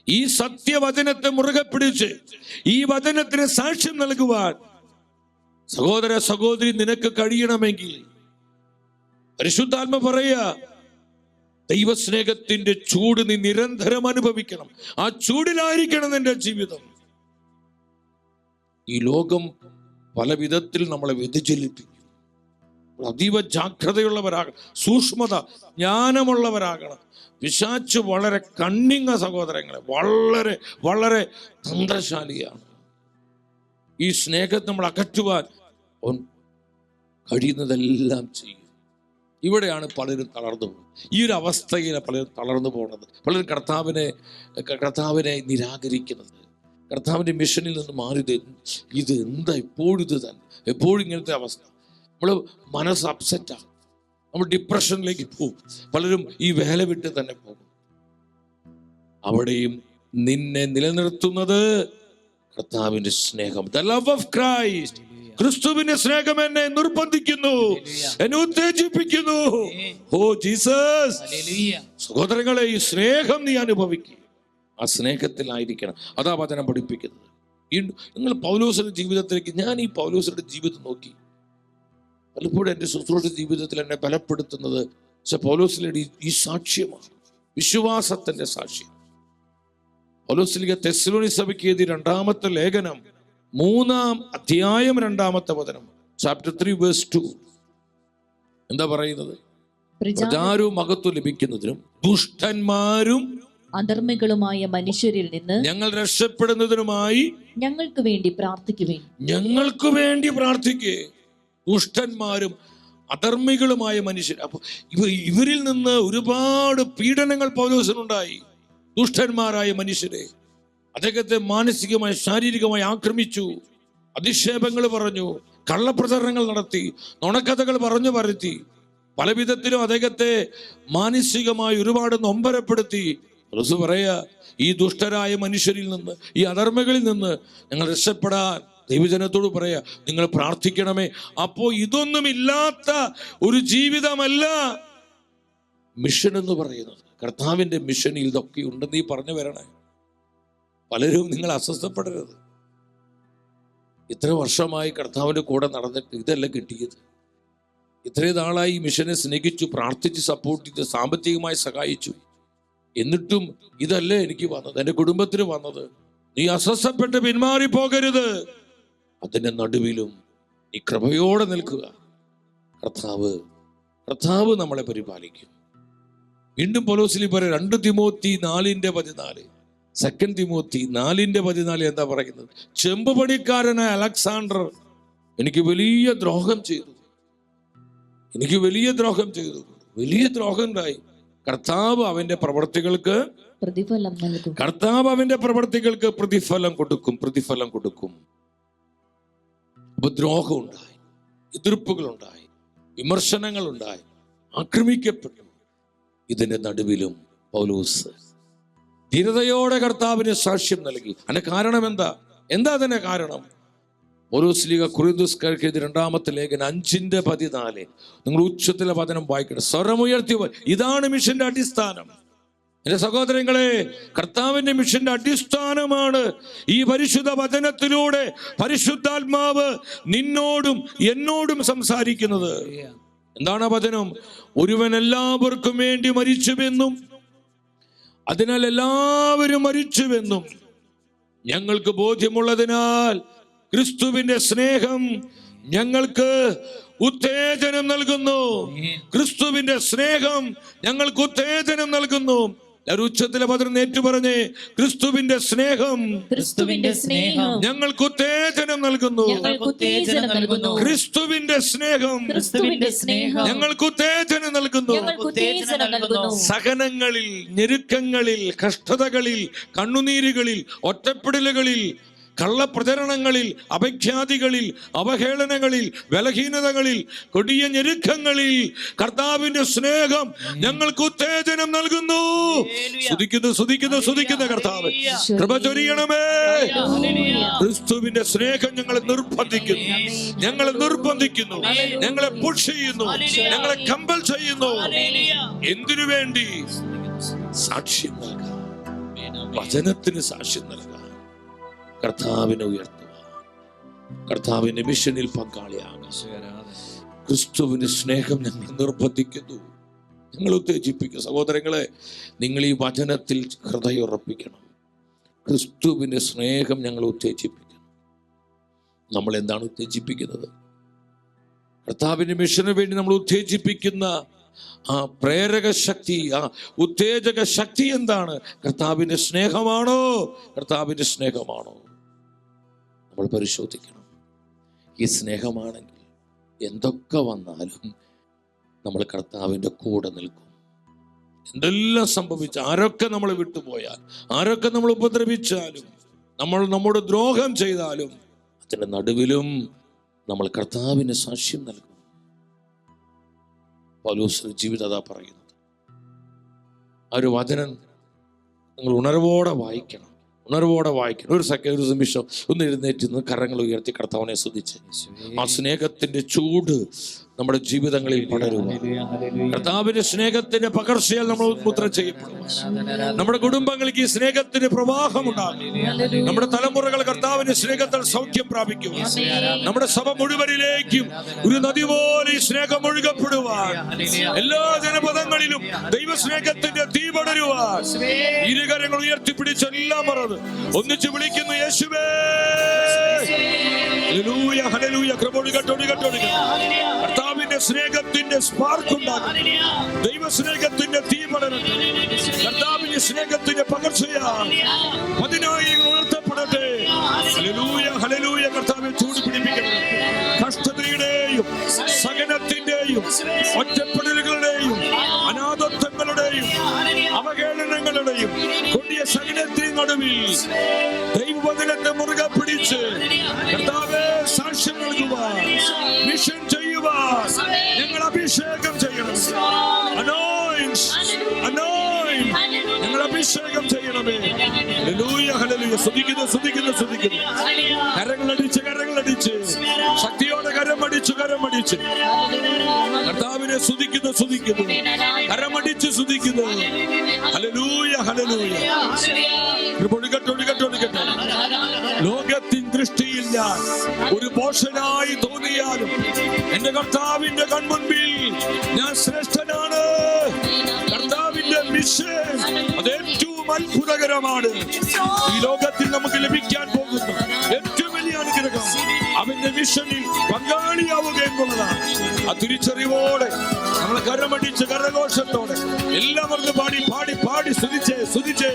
ഈ സത്യവചനത്തെ മുറുകെ പിടിച്ച് ഈ വചനത്തിന് സാക്ഷ്യം നൽകുവാൻ സഹോദര സഹോദരി നിനക്ക് കഴിയണമെങ്കിൽ പരിശുദ്ധാത്മ പറയാ, ദൈവസ്നേഹത്തിന്റെ ചൂട് നീ നിരന്തരം അനുഭവിക്കണം. ആ ചൂടിലായിരിക്കണം നിന്റെ ജീവിതം. ഈ ലോകം പല വിധത്തിൽ നമ്മളെ വ്യതിചലിപ്പിക്കും. അതീവ ജാഗ്രതയുള്ളവരാകണം, സൂക്ഷ്മത, ജ്ഞാനമുള്ളവരാകണം. പിശാച് വളരെ കണ്ണിങ്ങ സഹോദരങ്ങളെ, വളരെ വളരെ തന്ത്രശാലിയാണ്. ഈ സ്നേഹത്തെ നമ്മൾ അകറ്റുവാൻ അവൻ കഴിയുന്നതെല്ലാം ചെയ്യും. ഇവിടെയാണ് പലരും തളർന്നു പോകുന്നത്. ഈ ഒരു അവസ്ഥയിൽ പലരും തളർന്നു പോകുന്നത്. പലരും കർത്താവിനെ നിരാകരിക്കുന്നത്, കർത്താവിൻ്റെ മിഷനിൽ നിന്ന് മാറിയത്. ഇത് എന്താ എപ്പോഴും ഇത് തന്നെ, എപ്പോഴും ഇങ്ങനത്തെ അവസ്ഥ. നമ്മൾ മനസ്സ് അപ്സെറ്റാകും, നമ്മൾ ഡിപ്രഷനിലേക്ക് പോകും. പലരും ഈ വേല വിട്ട് തന്നെ പോകും. അവിടെയും നിന്നെ നിലനിർത്തുന്നത് കർത്താവിന്റെ സ്നേഹം, ദ ലവ് ഓഫ് ക്രൈസ്റ്റ്. ക്രിസ്തുവിന്റെ സ്നേഹം എന്നെ നിർബന്ധിക്കുന്നു, എന്നെ ഉത്തേജിപ്പിക്കുന്നു. Oh Jesus. സഹോദരങ്ങളെ, ഈ സ്നേഹം നീ അനുഭവിക്കുക. ആ സ്നേഹത്തിലായിരിക്കണം. അതാ വചനം പഠിപ്പിക്കുന്നത്. നിങ്ങൾ പൗലോസിന്റെ ജീവിതത്തിലേക്ക്, ഞാൻ ഈ പൗലോസിന്റെ ജീവിതം നോക്കി, പലപ്പോഴും എൻ്റെ ശുശ്രൂഷ ജീവിതത്തിൽ എന്നെ ബലപ്പെടുത്തുന്നത് പൗലോസിലെ ഈ സാക്ഷ്യമാണ്, വിശ്വാസത്തിന്റെ സാക്ഷ്യം. പൗലോസ് തെസ്സലോനി സഭയ്ക്ക് എഴുതിയ 2-ാമത്തെ ലേഖനം 3-ാം അധ്യായം 2-ാമത്തെ വചനം, ചാപ്റ്റർ 3 വേഴ്സ് 2 എന്താ പറയുന്നത്? പ്രചാരവും മഹത്വം ലഭിക്കുന്നതിനും ദുഷ്ടന്മാരും അധർമ്മികളുമായ മനുഷ്യരിൽ നിന്ന് ഞങ്ങൾ രക്ഷപ്പെടുന്നതിനുമായി ഞങ്ങൾക്ക് വേണ്ടി പ്രാർത്ഥിക്കുവേൻ. ഞങ്ങൾക്ക് വേണ്ടി പ്രാർത്ഥിക്കേ. ദുഷ്ടന്മാരും അധർമ്മികളുമായ മനുഷ്യർ. അപ്പൊ ഇവരിൽ നിന്ന് ഒരുപാട് പീഡനങ്ങൾ പൗലോസിനുണ്ടായി. ദുഷ്ടന്മാരായ മനുഷ്യരെ അദ്ദേഹത്തെ മാനസികമായി ശാരീരികമായി ആക്രമിച്ചു, അധിക്ഷേപങ്ങൾ പറഞ്ഞു, കള്ളപ്രചരണങ്ങൾ നടത്തി, നുണക്കഥകൾ പറഞ്ഞു പരത്തി, പല വിധത്തിലും അദ്ദേഹത്തെ മാനസികമായി ഒരുപാട് നൊമ്പരപ്പെടുത്തി. പൗലോസ് പറയാ, ഈ ദുഷ്ടരായ മനുഷ്യരിൽ നിന്ന്, ഈ അധർമ്മികളിൽ നിന്ന് ഞങ്ങൾ രക്ഷപ്പെടാൻ ദൈവജനത്തോട് പറയാ, നിങ്ങൾ പ്രാർത്ഥിക്കണമേ. അപ്പോ ഇതൊന്നുമില്ലാത്ത ഒരു ജീവിതമല്ല മിഷൻ എന്ന് പറയുന്നത്. കർത്താവിന്റെ മിഷനിൽ ഇതൊക്കെ ഉണ്ടെന്ന് ഈ പറഞ്ഞു വരണേ. പലരും നിങ്ങൾ അസ്വസ്ഥപ്പെടരുത്. ഇത്ര വർഷമായി കർത്താവിന്റെ കൂടെ നടന്നിട്ട് ഇതല്ല കിട്ടിയത്. ഇത്രയും നാളായി ഈ മിഷനെ സ്നേഹിച്ചു, പ്രാർത്ഥിച്ച്, സപ്പോർട്ട് ചെയ്ത്, സാമ്പത്തികമായി സഹായിച്ചു. എന്നിട്ടും ഇതല്ലേ എനിക്ക് വന്നത്, എൻ്റെ കുടുംബത്തിന് വന്നത്. നീ അസ്വസ്ഥപ്പെട്ട് പിന്മാറി പോകരുത്. അതിന്റെ നടുവിലും നീ കൃപയോടെ നിൽക്കുക. കർത്താവ് നമ്മളെ പരിപാലിക്കും. വീണ്ടും പൗലോസ് പറയും 2 തിമോത്തി 4:14, 2 തിമോത്തി 4:14 എന്താ പറയുന്നത്? ചെമ്പ് പണിക്കാരനായ അലക്സാണ്ടർ എനിക്ക് വലിയ ദ്രോഹം ചെയ്തു, വലിയ ദ്രോഹം ഉണ്ടായി. കർത്താവ് അവന്റെ പ്രവർത്തികൾക്ക് പ്രതിഫലം കൊടുക്കും. ഉപദ്രോഹം ഉണ്ടായി, എതിർപ്പുകളുണ്ടായി, വിമർശനങ്ങളുണ്ടായി, ആക്രമിക്കപ്പെട്ടു. ഇതിന്റെ നടുവിലും പൗലോസ് ധീരതയോടെ കർത്താവിന് സാക്ഷ്യം നൽകി. അതിന്റെ കാരണം എന്താ അതിന്റെ കാരണം? പൗലോസ് കൊരിന്ത്യർക്കെഴുതിയ 2-ാമത്തെ ലേഖനം 5:14 നിങ്ങൾ ഉച്ചത്തിലെ വചനം വായിക്കണം, സ്വരമുയർത്തി. ഇതാണ് മിഷന്റെ അടിസ്ഥാനം. എന്റെ സഹോദരങ്ങളെ, കർത്താവിന്റെ മിഷന്റെ അടിസ്ഥാനമാണ് ഈ പരിശുദ്ധ വചനത്തിലൂടെ പരിശുദ്ധാത്മാവ് നിന്നോടും എന്നോടും സംസാരിക്കുന്നത്. എന്താണ് വചനം? ഒരുവൻ എല്ലാവർക്കും വേണ്ടി മരിച്ചുവെന്നും അതിനാൽ എല്ലാവരും മരിച്ചുവെന്നും ഞങ്ങൾക്ക് ബോധ്യമുള്ളതിനാൽ ക്രിസ്തുവിന്റെ സ്നേഹം ഞങ്ങൾക്ക് ഉത്തേജനം നൽകുന്നു. ക്രിസ്തുവിന്റെ സ്നേഹം ഞങ്ങൾക്ക് ഉത്തേജനം നൽകുന്നു. ഉച്ചത്തിലെ പത്രം ഏറ്റുപറഞ്ഞേ, ക്രിസ്തുവിന്റെ സ്നേഹം ഞങ്ങൾക്ക് ഉത്തേജനം നൽകുന്നു. ക്രിസ്തുവിന്റെ സ്നേഹം ഞങ്ങൾക്ക് ഉത്തേജനം നൽകുന്നു. സഹനങ്ങളിൽ, ഞെരുക്കങ്ങളിൽ, കഷ്ടതകളിൽ, കണ്ണുനീരുകളിൽ, ഒറ്റപ്പെടലുകളിൽ, കള്ളപ്രചരണങ്ങളിൽ, അപഖ്യാതികളിൽ, അവഹേളനങ്ങളിൽ, ബലഹീനതകളിൽ, കൊടിയ ഞെരുക്കങ്ങളിൽ കർത്താവിന്റെ സ്നേഹം ഞങ്ങൾക്ക് ഉത്തേജനം നൽകുന്നു. സ്തുതിക്കുന്നു കർത്താവ്. കൃപ ചൊരിയണമേ. ക്രിസ്തുവിന്റെ സ്നേഹം ഞങ്ങളെ നിർബന്ധിക്കുന്നു, ഞങ്ങളെ പുഷ് ചെയ്യുന്നു, ഞങ്ങളെ കമ്പൽ ചെയ്യുന്നു. എന്തിനു വേണ്ടി? സാക്ഷ്യം നൽകാം, വചനത്തിന് സാക്ഷ്യം നൽകാം, കർത്താവിനെ ഉയർത്തുക, കർത്താവിന്റെ മിഷനിൽ പങ്കാളിയാകുക. ക്രിസ്തുവിന്റെ സ്നേഹം ഞങ്ങൾ നിർബന്ധിക്കുന്നു, ഞങ്ങൾ ഉത്തേജിപ്പിക്കും. സഹോദരങ്ങളെ, നിങ്ങൾ ഈ വചനത്തിൽ ഹൃദയം ഉറപ്പിക്കണം. ക്രിസ്തുവിന്റെ സ്നേഹം ഞങ്ങൾ ഉത്തേജിപ്പിക്കണം. നമ്മൾ എന്താണ് ഉത്തേജിപ്പിക്കുന്നത്? കർത്താവിന്റെ മിഷന് വേണ്ടി നമ്മൾ ഉത്തേജിപ്പിക്കുന്ന ആ പ്രേരക ശക്തി, ആ ഉത്തേജക ശക്തി എന്താണ്? കർത്താവിന്റെ സ്നേഹമാണോ? നമ്മൾ പരിശോധിക്കണം. ഈ സ്നേഹമാണെങ്കിൽ എന്തൊക്കെ വന്നാലും നമ്മൾ കർത്താവിൻ്റെ കൂടെ നിൽക്കും. എന്തെല്ലാം സംഭവിച്ച, ആരൊക്കെ നമ്മൾ വിട്ടുപോയാൽ, ആരൊക്കെ നമ്മൾ ഉപദ്രവിച്ചാലും, നമ്മൾ നമ്മോട് ദ്രോഹം ചെയ്താലും, അതിൻ്റെ നടുവിലും നമ്മൾ കർത്താവിന് സാക്ഷ്യം നൽകും. പൗലോസ് ജീവിതത പറയുന്നത്. ആ ഒരു വചനം നിങ്ങൾ ഉണർവോടെ വായിക്കണം. ഒരു നിമിഷം ഒന്ന് എഴുന്നേറ്റ് കരങ്ങൾ ഉയർത്തി കർത്താവിനെ സ്തുതിച്ച് ആ സ്നേഹത്തിന്റെ ചൂട് നമ്മുടെ ജീവിതങ്ങളിൽ പടരുക. കർത്താവിന്റെ സ്നേഹത്തിന്റെ പകർച്ചയാൽ നമ്മൾ മുദ്ര ചെയ്യപ്പെടും. നമ്മുടെ കുടുംബങ്ങൾക്ക് ഈ സ്നേഹത്തിന്റെ പ്രവാഹം ഉണ്ടാകും. നമ്മുടെ തലമുറകൾ കർത്താവിന്റെ സ്നേഹത്തിൽ സൗഖ്യം പ്രാപിക്കുക. നമ്മുടെ സഭ മുഴുവനിലേക്കും ഒരു നദി പോലെ ഈ സ്നേഹം ഒഴുകപ്പെടുവാൻ, എല്ലാ ജനപദങ്ങളിലും ദൈവസ്നേഹത്തിന്റെ തീ പടരുവാൻ ഇരുകരങ്ങൾ ഉയർത്തിപ്പിടിച്ച് എല്ലാം മറന്ന് ഒന്നിച്ച് വിളിക്കുന്നു, യേശുവേ. Hallelujah, hallelujah. കർത്താവിന്റെ സ്നേഹത്തിന്റെ സ്പാർക്ക് ഉണ്ടാകും. ദൈവസ്നേഹത്തിന്റെ തീ പടരട്ടെ. കർത്താവിന്റെ സ്നേഹത്തിന്റെ പകർച്ചയാൽ പതിനായിരങ്ങൾ ഉയർത്തപ്പെടട്ടെ. Hallelujah, hallelujah. കർത്താവിനെ ചൂട് പിടിപ്പിക്കട്ടെ. കഷ്ടതയുടെയും സഹനത്തിന്റെയും ഒറ്റപ്പെടലുകളുടെയും അനാഥത്വങ്ങളുടെയും അവഹേളനങ്ങളുടെയും കൊടിയ സഹനത്തിന് നടുവിൽ ദൈവവചനത്തെ മുറുകെ പിടിച്ച് കർത്താവേ സാക്ഷ്യം നൽകുവാൻ, മിഷൻ ചെയ്യുവാൻ ഞങ്ങൾ അഭിഷേകം ചെയ്യണം. ഞങ്ങൾ അഭിഷേകം ചെയ്യണമേ. Hallelujah, hallelujah. സ്തുതിക്കുന്നു, സ്തുതിക്കുന്നു, സ്തുതിക്കുന്നു. കരങ്ങളടിച്ച് ശക്തിയോടെ കരമടിച്ച് കർത്താവിനെ സ്തുതിക്കുന്നു, സ്തുതിക്കുന്നു. കരമടിച്ച് സ്തുതിക്കുന്നു. Hallelujah, hallelujah. ലോകത്തിൻ ദൃഷ്ടിയിൽ ഞാൻ ഒരു ഭോഷനായി തോന്നിയാലും എന്റെ കർത്താവിന്റെ കൺമുൻപിൽ ഞാൻ ശ്രേഷ്ഠനാണ്. കർത്താവിന്റെ മിഷൻ അത് ഏറ്റവും അത്ഭുതകരമാണ്. ഈ ലോകത്തിൽ നമുക്ക് ലഭിക്കാൻ പോകുന്ന ഏറ്റവും വലിയ അനുഗ്രഹം അവന്റെ മിഷനിൽ പങ്കാളിയാവുക എന്നുള്ളതാണ്. ആ തിരിച്ചറിവോടെ നമ്മൾ കരമടിച്ച് കരഘോഷത്തോടെ എല്ലാവർക്കും പാടി സ്തുതിച്ചേ.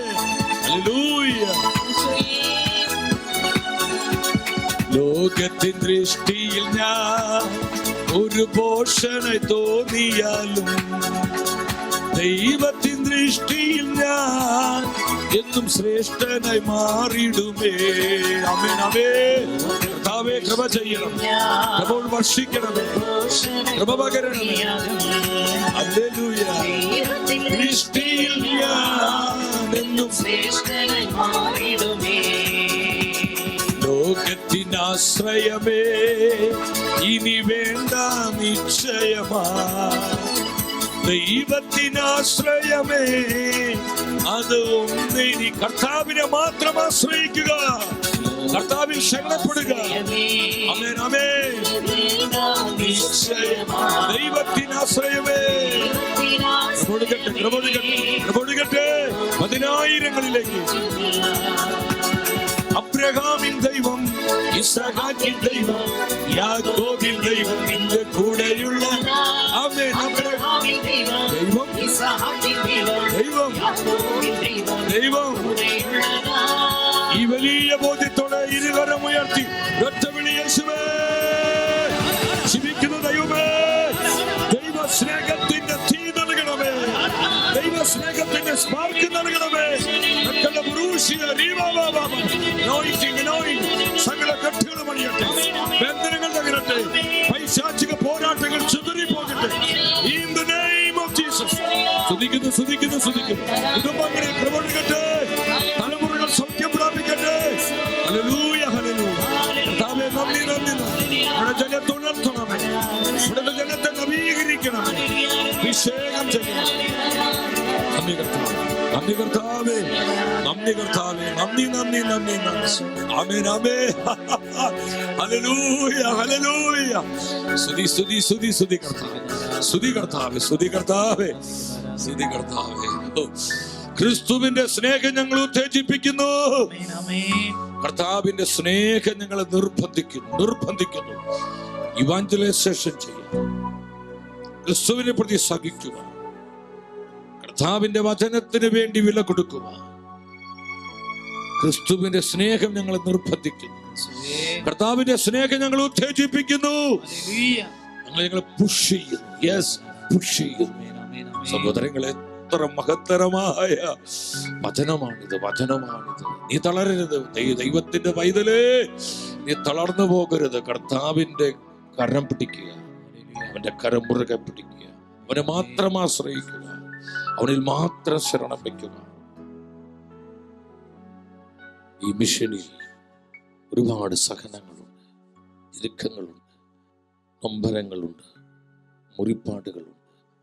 ഹല്ലേലൂയ. ലോകത്തിൻ ദൃഷ്ടിയിൽ ഞാൻ ഒരു ഭോഷനായി തോന്നിയാലും ദൈവത്തിൻ ദൃഷ്ടിയിൽ ഞാൻ എന്നും ശ്രേഷ്ഠനായി മാറിയിടുമേ. ആമേൻ, ആമേൻ. കർത്താവേ കൃപ ചെയ്യണം, കൃപ വർഷിക്കണമേ, കൃപ പകരണമേ. ഹല്ലേലൂയ. ദൃഷ്ടിയിൽ ഞാൻ എന്നും ശ്രേഷ്ഠനായി മാറിയിടുമേ. ലോകത്തിനാശ്രയമേ ഇനി വേണ്ട നിശ്ചയമാ. ദൈവത്തിനാശ്രയമേ അത് ഒന്നിനി. കർത്താവിനെ മാത്രം ആശ്രയിക്കുക, കർത്താവിൽ ശരണപ്പെടുക. ആമേൻ, ആമേൻ. ദൈവത്തിനാശ്രയമേ. കൊടുക്കട്ടെ പതിനായിരങ്ങളിലേക്ക്. അബ്രഹാമിൻ ദൈവം, ഇസ്ഹാക്കിൻ ദൈവം, യാക്കോബിൻ ദൈവം, നിന്റെ കൂടെയുള്ള. ആമേൻ. അബ്രഹാമിൻ ദൈവം, ദൈവം. ഈ വലിയ ബോധ്യത്തോടെ ഇരുകരം ഉയർത്തി ഒറ്റ വിളി, യേശുവേ. ജീവിക്കുന്ന ദൈവമേ, ദൈവ സ്നേഹത്തിന്റെ തീ നൽകണമേ, ദൈവ സ്നേഹത്തിന്റെ സ്പാർക്ക് നൽകണമേ. സകല കെട്ടുകളും അണിയട്ടെ, ബന്ധനങ്ങൾ തകരട്ടെ, പൈശാചിക പോരാട്ടങ്ങൾ ചിതറിപ്പോകട്ടെ. In the name of Jesus. സ്തുതിക്കുന്നു. കുടുംബങ്ങളെ പ്രവർത്തിക്കട്ടെ, തലമുറകൾ സൗഖ്യം പ്രാപിക്കട്ടെ. Hallelujah, hallelujah. കർത്താവേ, നന്ദി. ഇവിടെ ജനത്തെ ഉണർത്തണമേ, ഇവിടുത്തെ ജനത്തെ നവീകരിക്കണമേ, അഭിഷേകം ചെയ്യണം. നന്ദി കർത്താവേ. ആമേൻ, ആമേൻ. ഹല്ലേലൂയ, ഹല്ലേലൂയ. സ്തുതി കർത്താവേ. ക്രിസ്തുവിന്റെ സ്നേഹം ഞങ്ങൾ ഉത്തേജിപ്പിക്കുന്നു. കർത്താവിന്റെ സ്നേഹം ഞങ്ങളെ നിർബന്ധിക്കുന്നു. ഇവാഞ്ചലൈസേഷൻ ചെയ്യുക, ക്രിസ്തുവിനെ പ്രതി സഹിക്കുക, കർത്താവിന്റെ വചനത്തിന് വേണ്ടി വില കൊടുക്കുക. ക്രിസ്തുവിന്റെ സ്നേഹം ഞങ്ങളെ നിർബന്ധിക്കുന്നു. കർത്താവിന്റെ സ്നേഹം ഞങ്ങൾ ഉത്തേജിപ്പിക്കുന്നു. ഞങ്ങളെ പുഷ് ചെയ്യുന്നു. സഹോദരങ്ങളെ, എത്ര മഹത്തരമായ വചനമാണിത്. നീ തളരരുത്. ദൈവത്തിന്റെ പൈതലേ, നീ തളർന്നു പോകരുത്. കർത്താവിന്റെ കരം പിടിക്കുക, അവന്റെ കരം മുറുകെ പിടിക്കുക, അവനെ മാത്രം ആശ്രയിക്കുക, അവനിൽ മാത്രം ശരണം വയ്ക്കുക. ഈ മിഷനിൽ ഒരുപാട് സഹനങ്ങളുണ്ട്, ഇടുക്കങ്ങളുണ്ട്, നൊമ്പരങ്ങളുണ്ട്, മുറിപ്പാടുകളുണ്ട്,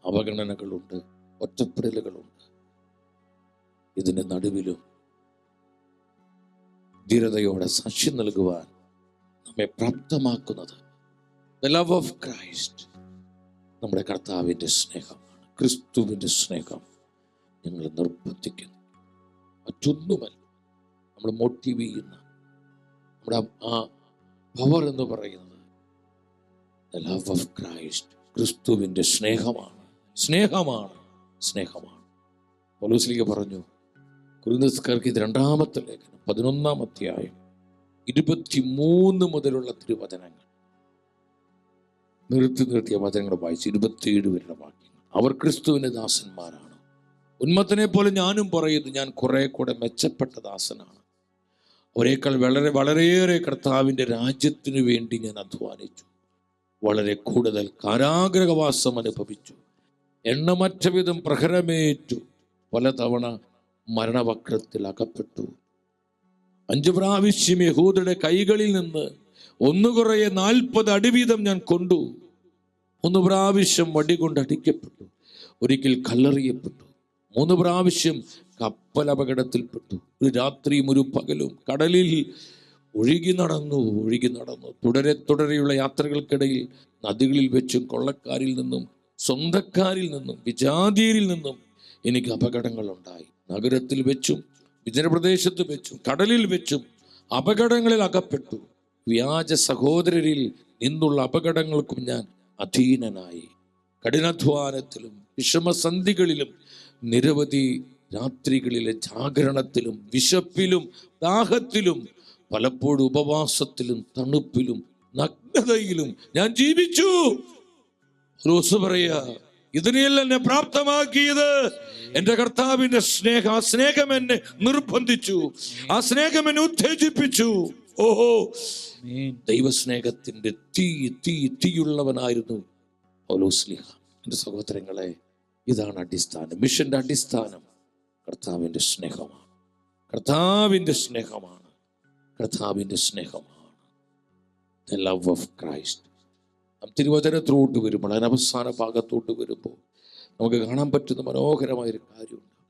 അവഗണനകളുണ്ട്, ഒറ്റപ്പെടലുകളുണ്ട്. ഇതിൻ്റെ നടുവിലും ധീരതയോടെ സാക്ഷ്യം നൽകുവാൻ നമ്മെ പ്രാപ്തമാക്കുന്നത് the love of Christ, നമ്മുടെ കർത്താവിൻ്റെ സ്നേഹമാണ്. ക്രിസ്തുവിൻ്റെ സ്നേഹം ഞങ്ങൾ നിർബന്ധിക്കുന്നു, മറ്റൊന്നുമല്ല. നമ്മൾ മോട്ടീവ് ചെയ്യുന്ന നമ്മുടെ ആ പവർ എന്ന് പറയുന്നത് the love of Christ, ക്രിസ്തുവിൻ്റെ സ്നേഹമാണ്. സ്നേഹമാണ്, സ്നേഹമാണ്. പൗലോസ് പറഞ്ഞു, കൊരിന്ത്യർക്കാർക്ക് ഇത് 2-ാമത്തെ ലേഖനം 11-ാം അധ്യായം 23 മുതലുള്ള തിരുവചനങ്ങൾ നിർത്തിയ വചനങ്ങൾ വായിച്ച് 27 വരെയുള്ള വാക്യങ്ങൾ. അവർ ക്രിസ്തുവിൻ്റെ ദാസന്മാരാണ്. ഉന്മത്തനെ പോലെ ഞാനും പറയുന്നു, ഞാൻ കുറെ കൂടെ മെച്ചപ്പെട്ട ദാസനാണ്. ഒരേക്കാൾ വളരെയേറെ കർത്താവിൻ്റെ രാജ്യത്തിനു വേണ്ടി ഞാൻ അധ്വാനിച്ചു. വളരെ കൂടുതൽ കാരാഗ്രഹവാസം അനുഭവിച്ചു. എണ്ണമറ്റ വിധം പ്രഹരമേറ്റു. പലതവണ മരണവക്രത്തിൽ അകപ്പെട്ടു. 5 പ്രാവശ്യം യഹൂദരുടെ കൈകളിൽ നിന്ന് ഒന്നുകുറയെ 40 അടിവീതം ഞാൻ കൊണ്ടു. 1 പ്രാവശ്യം വടികൊണ്ട് അടിക്കപ്പെട്ടു. ഒരിക്കൽ കല്ലെറിയപ്പെട്ടു. 3 പ്രാവശ്യം കപ്പൽ അപകടത്തിൽപ്പെട്ടു. ഒരു രാത്രിയും ഒരു പകലും കടലിൽ ഒഴുകി നടന്നു. തുടരെയുള്ള യാത്രകൾക്കിടയിൽ നദികളിൽ വെച്ചും കൊള്ളക്കാരിൽ നിന്നും സ്വന്തക്കാരിൽ നിന്നും വിജാതിയരിൽ നിന്നും എനിക്ക് അപകടങ്ങൾ ഉണ്ടായി. നഗരത്തിൽ വെച്ചും വിജനപ്രദേശത്ത് വെച്ചും കടലിൽ വെച്ചും അപകടങ്ങളിൽ അകപ്പെട്ടു. വ്യാജ സഹോദരരിൽ നിന്നുള്ള അപകടങ്ങൾക്കും ഞാൻ അധീനനായി. കഠിനാധ്വാനത്തിലും വിഷമസന്ധികളിലും നിരവധി രാത്രികളിലെ ജാഗരണത്തിലും വിശപ്പിലും ദാഹത്തിലും പലപ്പോഴും ഉപവാസത്തിലും തണുപ്പിലും നഗ്നതയിലും ഞാൻ ജീവിച്ചു. പറയാ, ഇതിനെല്ലാം എന്നെ പ്രാപ്തമാക്കിയത് എന്റെ കർത്താവിന്റെ സ്നേഹം. ആ സ്നേഹം എന്നെ നിർബന്ധിച്ചു, ആ സ്നേഹം എന്നെ ഉത്തേജിപ്പിച്ചു. ഓഹോ, ദൈവസ്നേഹത്തിന്റെ തീയുള്ളവനായിരുന്നു പൗലോസ്ലീഹ. എന്റെ സഹോദരങ്ങളെ, ഇതാണ് അടിസ്ഥാനം. മിഷന്റെ അടിസ്ഥാനം കർത്താവിന്റെ സ്നേഹമാണ്. കർത്താവിന്റെ സ്നേഹമാണ്. കർത്താവിന്റെ സ്നേഹമാണ്. The love of Christ. തിരുവചനത്തിലോട്ട് വരുമ്പോൾ, അതിനവസാന ഭാഗത്തോട്ട് വരുമ്പോൾ നമുക്ക് കാണാൻ പറ്റുന്ന മനോഹരമായൊരു കാര്യമുണ്ട്.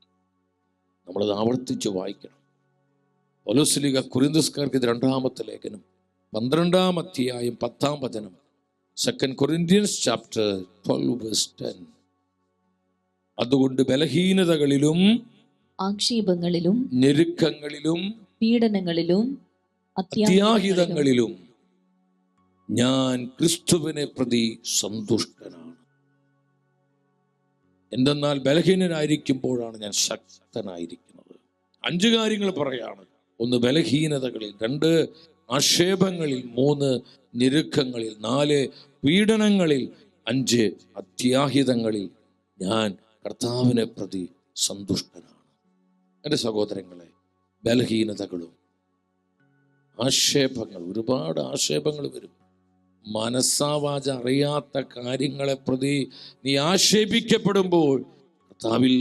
നമ്മളത് ആവർത്തിച്ച് വായിക്കണം. പൗലോസ്ലീഹ കൊരിന്ത്യർക്കാർക്ക് 2-ാമത്തെ ലേഖനം 12-ാം അധ്യായം 10-ാം വചനം. 2 Corinthians chapter 12 verse 10. അതുകൊണ്ട് ബലഹീനതകളിലും ആക്ഷേപങ്ങളിലും ഞെരുക്കങ്ങളിലും പീഡനങ്ങളിലും അത്യാഹിതങ്ങളിലും ഞാൻ ക്രിസ്തുവിനെ പ്രതി സന്തുഷ്ടനാണ്. എന്തെന്നാൽ ബലഹീനനായിരിക്കുമ്പോഴാണ് ഞാൻ ശക്തനായിരിക്കുന്നത്. 5 കാര്യങ്ങൾ പറയാണ്. 1 ബലഹീനതകളിൽ, 2 ആക്ഷേപങ്ങളിൽ, 3 ഞെരുക്കങ്ങളിൽ, 4 പീഡനങ്ങളിൽ, 5 അത്യാഹിതങ്ങളിൽ ഞാൻ കർത്താവിനെ പ്രതി സന്തുഷ്ടനാണ്. എൻ്റെ സഹോദരങ്ങളെ, ബലഹീനതകളും ആക്ഷേപങ്ങൾ, ഒരുപാട് ആക്ഷേപങ്ങൾ വരും. മനസ്സാവാച അറിയാത്ത കാര്യങ്ങളെ പ്രതി നീ ആക്ഷേപിക്കപ്പെടുമ്പോൾ കർത്താവിൽ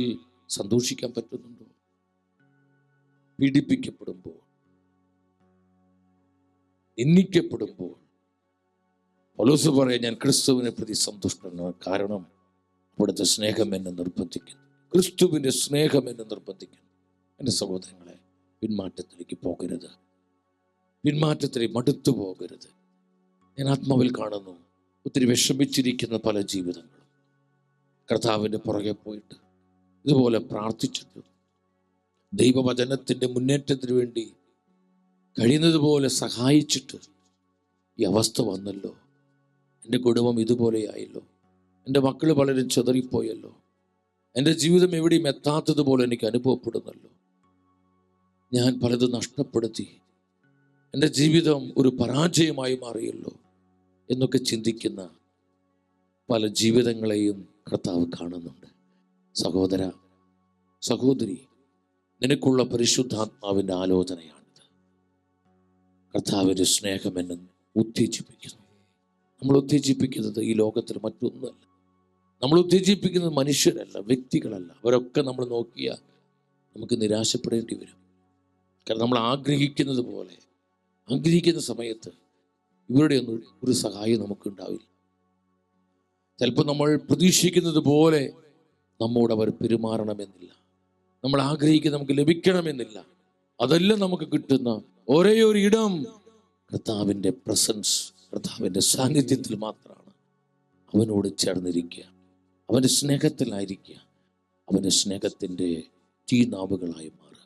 സന്തോഷിക്കാൻ പറ്റുന്നുണ്ടോ? പീഡിപ്പിക്കപ്പെടുമ്പോൾ, നിന്ദിക്കപ്പെടുമ്പോൾ പൗലോസ് പറയാൻ, ഞാൻ ക്രിസ്തുവിനെ പ്രതി സന്തുഷ്ടനാണ്. കാരണം അവിടുത്തെ സ്നേഹം എന്നെ നിർബന്ധിക്കുന്നു. ക്രിസ്തുവിൻ്റെ സ്നേഹം എന്നെ നിർബന്ധിക്കുന്നു. എൻ്റെ സഹോദരങ്ങളെ, പിന്മാറ്റത്തിലേക്ക് പോകരുത്. പിന്മാറ്റത്തിലേക്ക് മടുത്തു പോകരുത്. ഞാൻ ആത്മാവിൽ കാണുന്നു ഒത്തിരി വിഷമിച്ചിരിക്കുന്ന പല ജീവിതങ്ങളും. കർത്താവിൻ്റെ പുറകെ പോയിട്ട് ഇതുപോലെ പ്രാർത്ഥിച്ചിട്ട് ദൈവവചനത്തിൻ്റെ മുന്നേറ്റത്തിന് വേണ്ടി കഴിയുന്നത് പോലെ സഹായിച്ചിട്ട് ഈ അവസ്ഥ വന്നല്ലോ, എൻ്റെ കുടുംബം ഇതുപോലെയായല്ലോ, എൻ്റെ മക്കൾ പലരും ചെതറിപ്പോയല്ലോ, എൻ്റെ ജീവിതം എവിടെയും എത്താത്തതുപോലെ എനിക്ക് അനുഭവപ്പെടുന്നല്ലോ, ഞാൻ പലതും നഷ്ടപ്പെടുത്തി, എൻ്റെ ജീവിതം ഒരു പരാജയമായി മാറിയല്ലോ എന്നൊക്കെ ചിന്തിക്കുന്ന പല ജീവിതങ്ങളെയും കർത്താവ് കാണുന്നുണ്ട്. സഹോദര, സഹോദരി, നിനക്കുള്ള പരിശുദ്ധാത്മാവിൻ്റെ ആലോചനയാണിത്. കർത്താവിൻ്റെ സ്നേഹം എന്നെ ഉത്തേജിപ്പിക്കുന്നു. നമ്മൾ ഉത്തേജിപ്പിക്കുന്നത് ഈ ലോകത്തിൽ മറ്റൊന്നുമല്ല. നമ്മൾ ഉത്തേജിപ്പിക്കുന്നത് മനുഷ്യരല്ല, വ്യക്തികളല്ല. അവരൊക്കെ നമ്മൾ നോക്കിയാൽ നമുക്ക് നിരാശപ്പെടേണ്ടി വരും. കാരണം നമ്മൾ ആഗ്രഹിക്കുന്നത് പോലെ ആഗ്രഹിക്കുന്ന സമയത്ത് ഇവരുടെ ഒന്നും ഒരു സഹായം നമുക്കുണ്ടാവില്ല. ചിലപ്പോൾ നമ്മൾ പ്രതീക്ഷിക്കുന്നത് പോലെ നമ്മോട് അവർ പെരുമാറണമെന്നില്ല, നമ്മൾ ആഗ്രഹിക്കുന്ന നമുക്ക് ലഭിക്കണമെന്നില്ല. അതെല്ലാം നമുക്ക് കിട്ടുന്ന ഒരേ ഒരു ഇടം കർത്താവിൻ്റെ പ്രസൻസ്, കർത്താവിൻ്റെ സാന്നിധ്യത്തിൽ മാത്രമാണ്. അവനോട് ചേർന്നിരിക്കുക, അവൻ്റെ സ്നേഹത്തിലായിരിക്കുക, അവൻ്റെ സ്നേഹത്തിൻ്റെ തീനാവുകളായി മാറുക.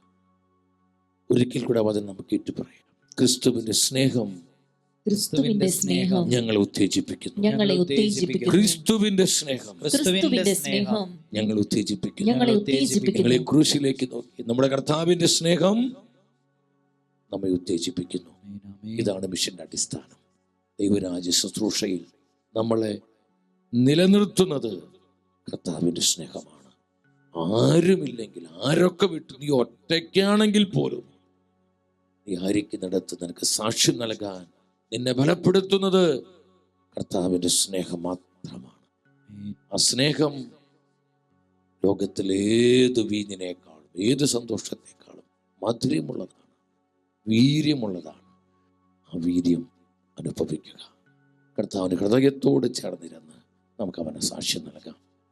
ഒരിക്കൽ കൂടെ അവൻ നമുക്ക് ഏറ്റു പറയാം. ക്രിസ്തുവിൻ്റെ സ്നേഹം ക്രിസ്തുവിന്റെ സ്നേഹം ഞങ്ങളെ ഉത്തേജിപ്പിക്കുന്നു. ഞങ്ങളെ ഉത്തേജിപ്പിക്കുന്നു. ക്രിസ്തുവിന്റെ സ്നേഹം ക്രിസ്തുവിന്റെ സ്നേഹം ഞങ്ങളെ ഉത്തേജിപ്പിക്കുന്നു. ഞങ്ങളെ ഉത്തേജിപ്പിക്കുന്നു. ഞങ്ങളെ ക്രൂശിലേക്ക് നോക്കി നമ്മുടെ കർത്താവിന്റെ സ്നേഹം നമ്മെ ഉത്തേജിപ്പിക്കുന്നു. ഇതാണ് മിഷന്റെ അടിസ്ഥാനം. ദൈവരാജ്യ ശുശ്രൂഷയിൽ നമ്മളെ നിലനിർത്തുന്നത് കർത്താവിന്റെ സ്നേഹമാണ്. ആരുമില്ലെങ്കിൽ, ആരൊക്കെ വിട്ടു, നീ ഒറ്റയ്ക്കാണെങ്കിൽ പോലും നീ ആയിരിക്കുന്നിടത്ത് നിനക്ക് സാക്ഷ്യം നൽകാൻ നിന്നെ ബലപ്പെടുത്തുന്നത് കർത്താവിന്റെ സ്നേഹം മാത്രമാണ്. ആ സ്നേഹം ലോകത്തിലെ ഏത് വീഞ്ഞിനേക്കാളും, ഏത് സന്തോഷത്തെക്കാളും മധുരമുള്ളതാണ്, വീര്യമുള്ളതാണ്. ആ വീര്യം അനുഭവിക്കുക. കർത്താവിന് ഹൃദയത്തോട് ചേർന്നിരുന്ന് നമുക്ക് അവനെ സാക്ഷ്യം നൽകാം.